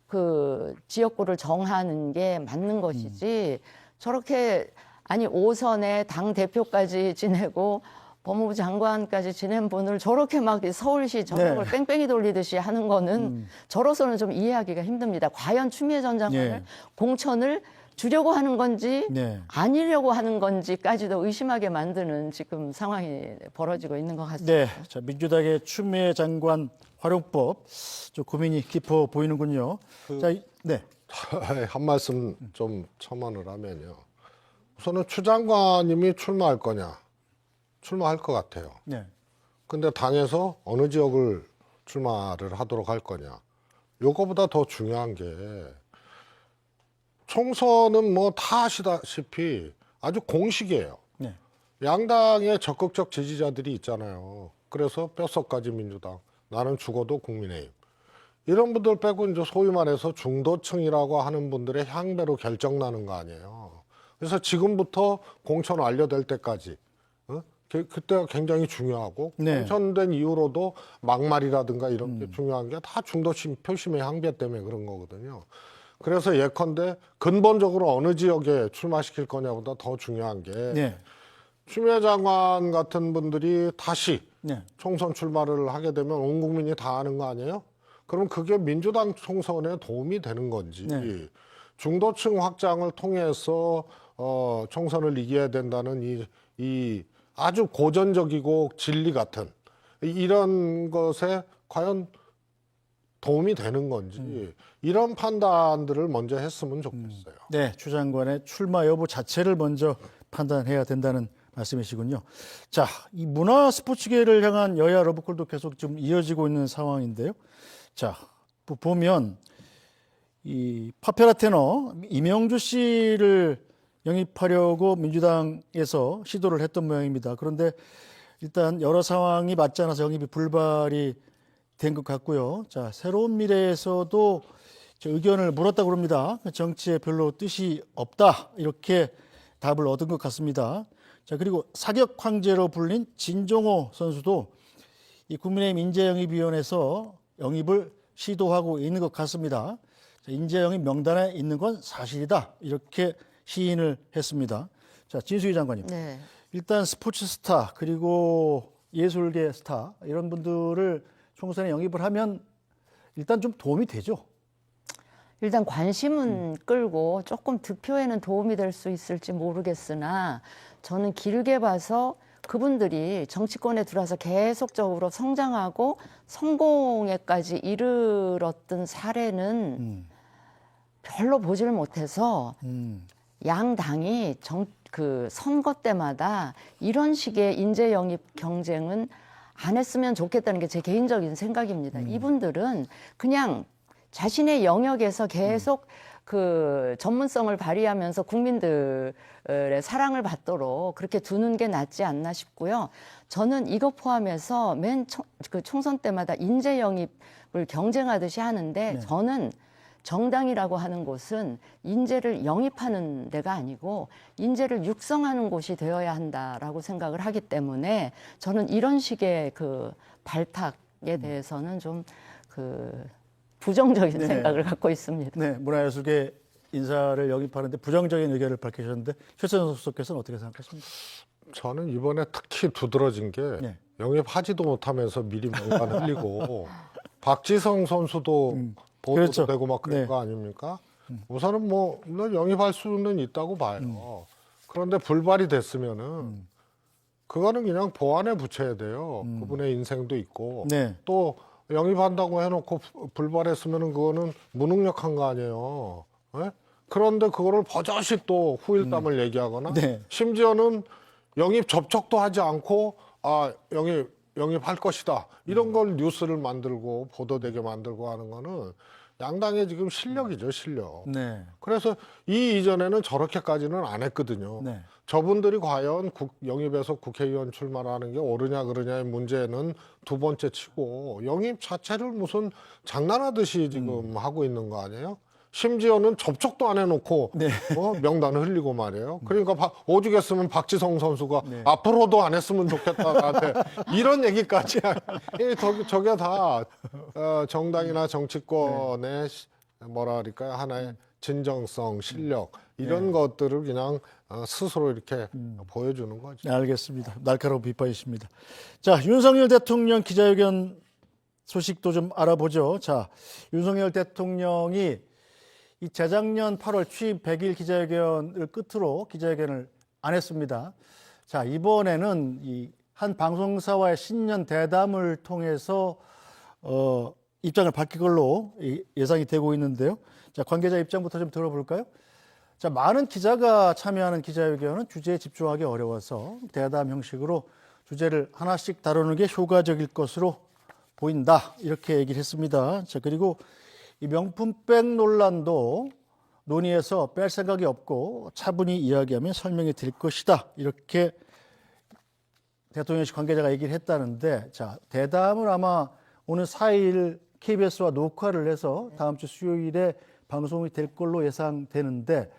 그 지역구를 정하는 게 맞는 것이지 저렇게 아니 5선에 당 대표까지 지내고 법무부 장관까지 지낸 분을 저렇게 막 서울시 전역을 뺑뺑이 돌리듯이 하는 거는 저로서는 좀 이해하기가 힘듭니다. 과연 추미애 전 장관을 공천을 주려고 하는 건지 아니려고 하는 건지까지도 의심하게 만드는 지금 상황이 벌어지고 있는 것 같습니다. 네, 자, 민주당의 추미애 장관 활용법 좀 고민이 깊어 보이는군요. 자, 네. 한 말씀 좀 첨언을 하면요. 우선은 추 장관님이 출마할 거냐? 출마할 것 같아요. 네. 근데 당에서 어느 지역을 출마를 하도록 할 거냐? 요거보다 더 중요한 게 총선은 뭐 다 아시다시피 아주 공식이에요. 네. 양당의 적극적 지지자들이 있잖아요. 그래서 뼛속까지 민주당, 나는 죽어도 국민의힘. 이런 분들 빼고 이제 소위 말해서 중도층이라고 하는 분들의 향배로 결정나는 거 아니에요. 그래서 지금부터 공천 완료될 때까지 그때가 굉장히 중요하고 공천된 이후로도 막말이라든가 이런 게 중요한 게 다 중도층 표심의 향배 때문에 그런 거거든요. 그래서 예컨대 근본적으로 어느 지역에 출마시킬 거냐보다 더 중요한 게 추미애 장관 같은 분들이 다시 총선 출마를 하게 되면 온 국민이 다 아는 거 아니에요? 그럼 그게 민주당 총선에 도움이 되는 건지 중도층 확장을 통해서 총선을 이겨야 된다는 이 아주 고전적이고 진리 같은 이런 것에 과연 도움이 되는 건지 이런 판단들을 먼저 했으면 좋겠어요. 네, 추 장관의 출마 여부 자체를 먼저 판단해야 된다는 말씀이시군요. 자, 이 문화 스포츠계를 향한 여야 러브콜도 계속 좀 이어지고 있는 상황인데요. 자, 보면 이 파페라 테너 이명주 씨를 영입하려고 민주당에서 시도를 했던 모양입니다. 그런데 일단 여러 상황이 맞지 않아서 영입이 불발이 된 것 같고요. 자, 새로운 미래에서도 의견을 물었다고 합니다. 정치에 별로 뜻이 없다 이렇게 답을 얻은 것 같습니다. 자, 그리고 사격 황제로 불린 진종호 선수도 이 국민의힘 인재영입위원회에서 영입을 시도하고 있는 것 같습니다. 자, 인재영입 명단에 있는 건 사실이다 이렇게 시인을 했습니다. 자, 진수희 장관님. 네. 일단 스포츠 스타 그리고 예술계 스타 이런 분들을 총선에 영입을 하면 일단 좀 도움이 되죠. 일단 관심은 끌고 조금 득표에는 도움이 될 수 있을지 모르겠으나 저는 길게 봐서 그분들이 정치권에 들어와서 계속적으로 성장하고 성공에까지 이르렀던 사례는 별로 보지를 못해서 양 당이 그 선거 때마다 이런 식의 인재 영입 경쟁은 안 했으면 좋겠다는 게 제 개인적인 생각입니다. 이분들은 그냥 자신의 영역에서 계속 그 전문성을 발휘하면서 국민들의 사랑을 받도록 그렇게 두는 게 낫지 않나 싶고요. 저는 이거 포함해서 그 총선 때마다 인재 영입을 경쟁하듯이 하는데 저는 정당이라고 하는 곳은 인재를 영입하는 데가 아니고 인재를 육성하는 곳이 되어야 한다라고 생각을 하기 때문에 저는 이런 식의 그 발탁에 대해서는 좀 그 부정적인 생각을 갖고 있습니다. 네, 문화예술계 인사를 영입하는데 부정적인 의견을 밝히셨는데 최선영 수석께서는 어떻게 생각하십니까? 저는 이번에 특히 두드러진 게 영입하지도 못하면서 미리 명단 흘리고 박지성 선수도 보도도 되고 막 그런 거 아닙니까? 우선은 뭐 영입할 수는 있다고 봐요. 그런데 불발이 됐으면은 그거는 그냥 보완에 붙여야 돼요. 그분의 인생도 있고 또 영입한다고 해놓고 불발했으면은 그거는 무능력한 거 아니에요. 네? 그런데 그거를 버젓이 또 후일담을 얘기하거나 심지어는 영입 접촉도 하지 않고 영입할 것이다 이런 걸 뉴스를 만들고 보도되게 만들고 하는 거는 양당의 지금 실력이죠, 실력. 네. 그래서 이 이전에는 저렇게까지는 안 했거든요. 네. 저분들이 과연 영입에서 국회의원 출마하는 게 옳으냐 그러냐의 문제는 두 번째 치고 영입 자체를 무슨 장난하듯이 지금 하고 있는 거 아니에요? 심지어는 접촉도 안 해놓고 네. 명단을 흘리고 말이에요. 그러니까 오죽했으면 박지성 선수가 네. 앞으로도 안 했으면 좋겠다 나한테 이런 얘기까지 저게 다 정당이나 정치권의 뭐라 그럴까요? 하나의 진정성, 실력 이런 것들을 그냥 스스로 이렇게 보여주는 거죠. 네, 알겠습니다. 날카로운 비판이십니다. 자, 윤석열 대통령 기자회견 소식도 좀 알아보죠. 자, 윤석열 대통령이 이 재작년 8월 취임 100일 기자회견을 끝으로 기자회견을 안 했습니다. 자, 이번에는 이 한 방송사와의 신년 대담을 통해서 입장을 밝힐 걸로 예상이 되고 있는데요. 자, 관계자 입장부터 좀 들어볼까요? 자, 많은 기자가 참여하는 기자회견은 주제에 집중하기 어려워서 대담 형식으로 주제를 하나씩 다루는 게 효과적일 것으로 보인다. 이렇게 얘기를 했습니다. 자, 그리고 이 명품백 논란도 논의해서 뺄 생각이 없고 차분히 이야기하면 설명이 될 것이다. 이렇게 대통령실 관계자가 얘기를 했다는데, 자, 대담을 아마 오늘 4일 KBS와 녹화를 해서 다음 주 수요일에 방송이 될 걸로 예상되는데,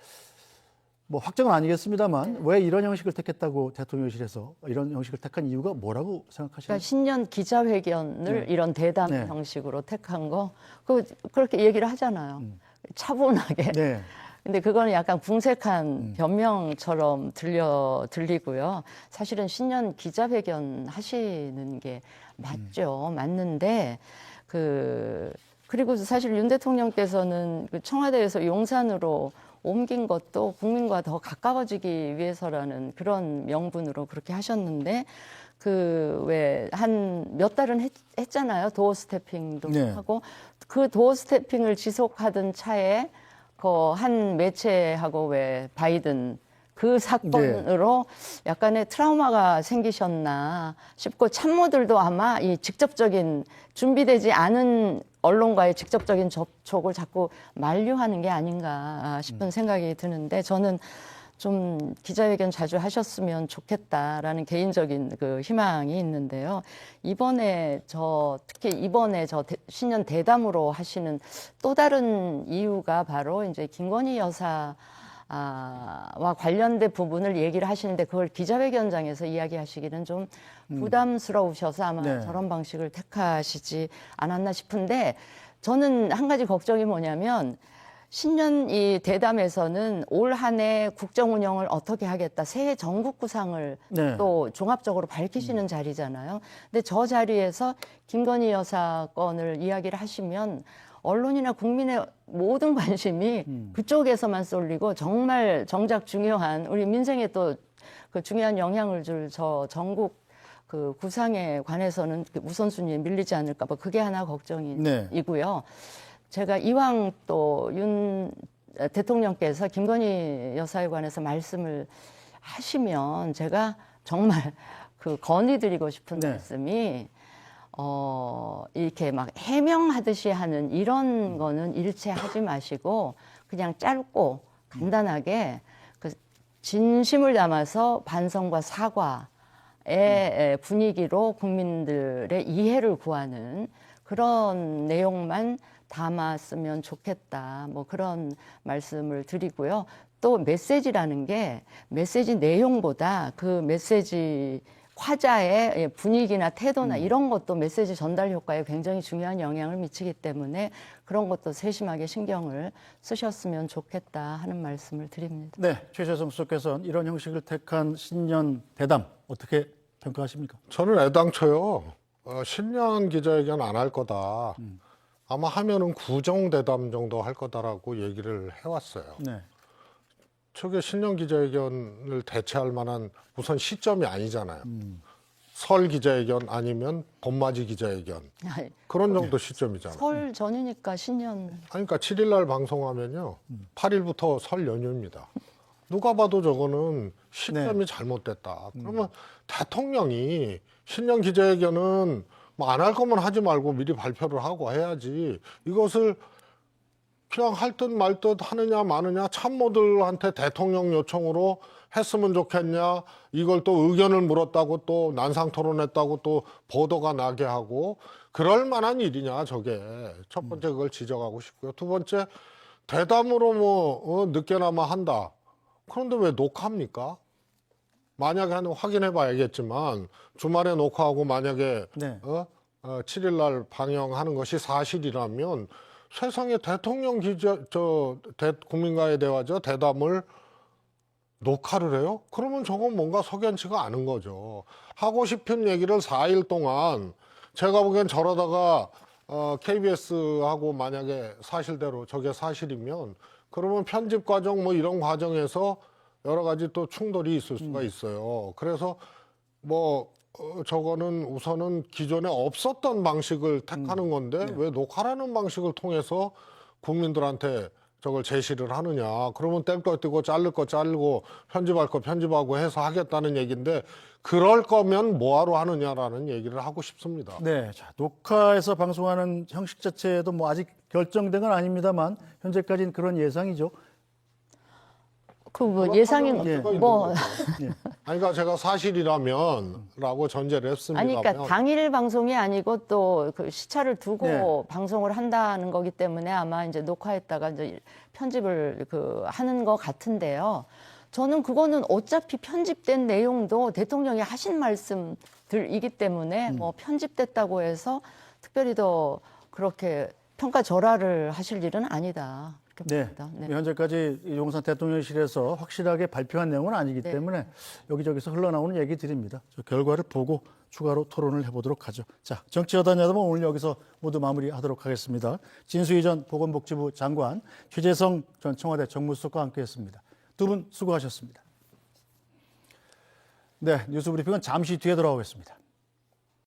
뭐 확정은 아니겠습니다만 왜 이런 형식을 택했다고 대통령실에서 이런 형식을 택한 이유가 뭐라고 생각하시나요? 그러니까 신년 기자회견을 이런 대담 네. 형식으로 택한 거, 그렇게 얘기를 하잖아요. 차분하게. 네. 근데 그거는 약간 궁색한 변명처럼 들리고요. 사실은 신년 기자회견 하시는 게 맞죠. 맞는데, 그리고 사실 윤 대통령께서는 그 청와대에서 용산으로 옮긴 것도 국민과 더 가까워지기 위해서라는 그런 명분으로 그렇게 하셨는데, 한 몇 달은 했잖아요. 도어 스태핑도 네. 하고, 그 도어 스태핑을 지속하던 차에 한 매체하고 바이든 그 사건으로 약간의 트라우마가 생기셨나 싶고, 참모들도 아마 이 직접적인 준비되지 않은 언론과의 직접적인 접촉을 자꾸 만류하는 게 아닌가 싶은 생각이 드는데, 저는 좀 기자회견 자주 하셨으면 좋겠다라는 개인적인 그 희망이 있는데요. 특히 이번에 신년 대담으로 하시는 또 다른 이유가 바로 이제 김건희 여사와 관련된 부분을 얘기를 하시는데, 그걸 기자회견장에서 이야기하시기는 좀 부담스러우셔서 아마 네. 저런 방식을 택하시지 않았나 싶은데, 저는 한 가지 걱정이 뭐냐면, 신년 이 대담에서는 올 한 해 국정 운영을 어떻게 하겠다, 새해 전국 구상을 네. 또 종합적으로 밝히시는 자리잖아요. 근데 저 자리에서 김건희 여사 건을 이야기를 하시면 언론이나 국민의 모든 관심이 그쪽에서만 쏠리고, 정말 정작 중요한 우리 민생에 또 그 중요한 영향을 줄 저 전국 그 구상에 관해서는 우선순위에 밀리지 않을까 봐, 그게 하나 걱정이고요. 제가 이왕 또 윤 대통령께서 김건희 여사에 관해서 말씀을 하시면 제가 정말 건의드리고 싶은 말씀이, 이렇게 막 해명하듯이 하는 이런 거는 일체 하지 마시고, 그냥 짧고 간단하게 진심을 담아서 반성과 사과의 분위기로 국민들의 이해를 구하는 그런 내용만 담았으면 좋겠다. 뭐 그런 말씀을 드리고요. 또 메시지라는 게 메시지 내용보다 그 메시지 화자의 분위기나 태도나 이런 것도 메시지 전달 효과에 굉장히 중요한 영향을 미치기 때문에 그런 것도 세심하게 신경을 쓰셨으면 좋겠다 하는 말씀을 드립니다. 네, 최재성 수석께서는 이런 형식을 택한 신년 대담 어떻게 평가하십니까? 저는 애당초요. 신년 기자회견 안 할 거다. 아마 하면은 구정대담 정도 할 거다라고 얘기를 해왔어요. 네. 저게 신년 기자회견을 대체할 만한 우선 시점이 아니잖아요. 설 기자회견 아니면 봄맞이 기자회견. 그런 정도 시점이잖아요. 설 전이니까 신년. 그러니까 7일 날 방송하면요. 8일부터 설 연휴입니다. 누가 봐도 저거는 시점이 잘못됐다. 그러면 대통령이 신년 기자회견은 뭐 안 할 거면 하지 말고 미리 발표를 하고 해야지, 이것을 그냥 할 듯 말 듯 하느냐 마느냐, 참모들한테 대통령 요청으로 했으면 좋겠냐, 이걸 또 의견을 물었다고 또 난상 토론했다고 또 보도가 나게 하고, 그럴 만한 일이냐 저게. 첫 번째 그걸 지적하고 싶고요. 두 번째, 대담으로 뭐 늦게나마 한다. 그런데 왜 녹화합니까? 만약에 확인해 봐야겠지만 주말에 녹화하고 만약에 네. 7일 날 방영하는 것이 사실이라면 세상에 대통령 국민과의 대화죠, 대담을 녹화를 해요? 그러면 저건 뭔가 석연치가 않은 거죠. 하고 싶은 얘기를 4일 동안, 제가 보기엔 저러다가 KBS하고 만약에 사실대로 저게 사실이면, 그러면 편집 과정 뭐 이런 과정에서 여러 가지 또 충돌이 있을 수가 있어요. 그래서 뭐 저거는 우선은 기존에 없었던 방식을 택하는 건데 왜 녹화라는 방식을 통해서 국민들한테 저걸 제시를 하느냐. 그러면 뗄 거 떼고 자를 거 자르고 편집할 거 편집하고 해서 하겠다는 얘기인데, 그럴 거면 뭐하러 하느냐라는 얘기를 하고 싶습니다. 네, 자, 녹화해서 방송하는 형식 자체도 뭐 아직 결정된 건 아닙니다만 현재까지는 그런 예상이죠. 그 뭐 예상이 뭐 아니, 그러니까 제가 사실이라면라고 전제를 했습니다. 아니, 그러니까 당일 방송이 아니고 또 그 시차를 두고 방송을 한다는 거기 때문에 아마 이제 녹화했다가 이제 편집을 하는 것 같은데요. 저는 그거는 어차피 편집된 내용도 대통령이 하신 말씀들이기 때문에 뭐 편집됐다고 해서 특별히 더 그렇게 평가절하를 하실 일은 아니다. 네. 현재까지 용산 대통령실에서 확실하게 발표한 내용은 아니기 때문에 여기저기서 흘러나오는 얘기들입니다. 저 결과를 보고 추가로 토론을 해보도록 하죠. 자, 정치여담야담은 오늘 여기서 모두 마무리하도록 하겠습니다. 진수희 전 보건복지부 장관, 최재성 전 청와대 정무수석과 함께했습니다. 두 분 수고하셨습니다. 네, 뉴스브리핑은 잠시 뒤에 돌아오겠습니다.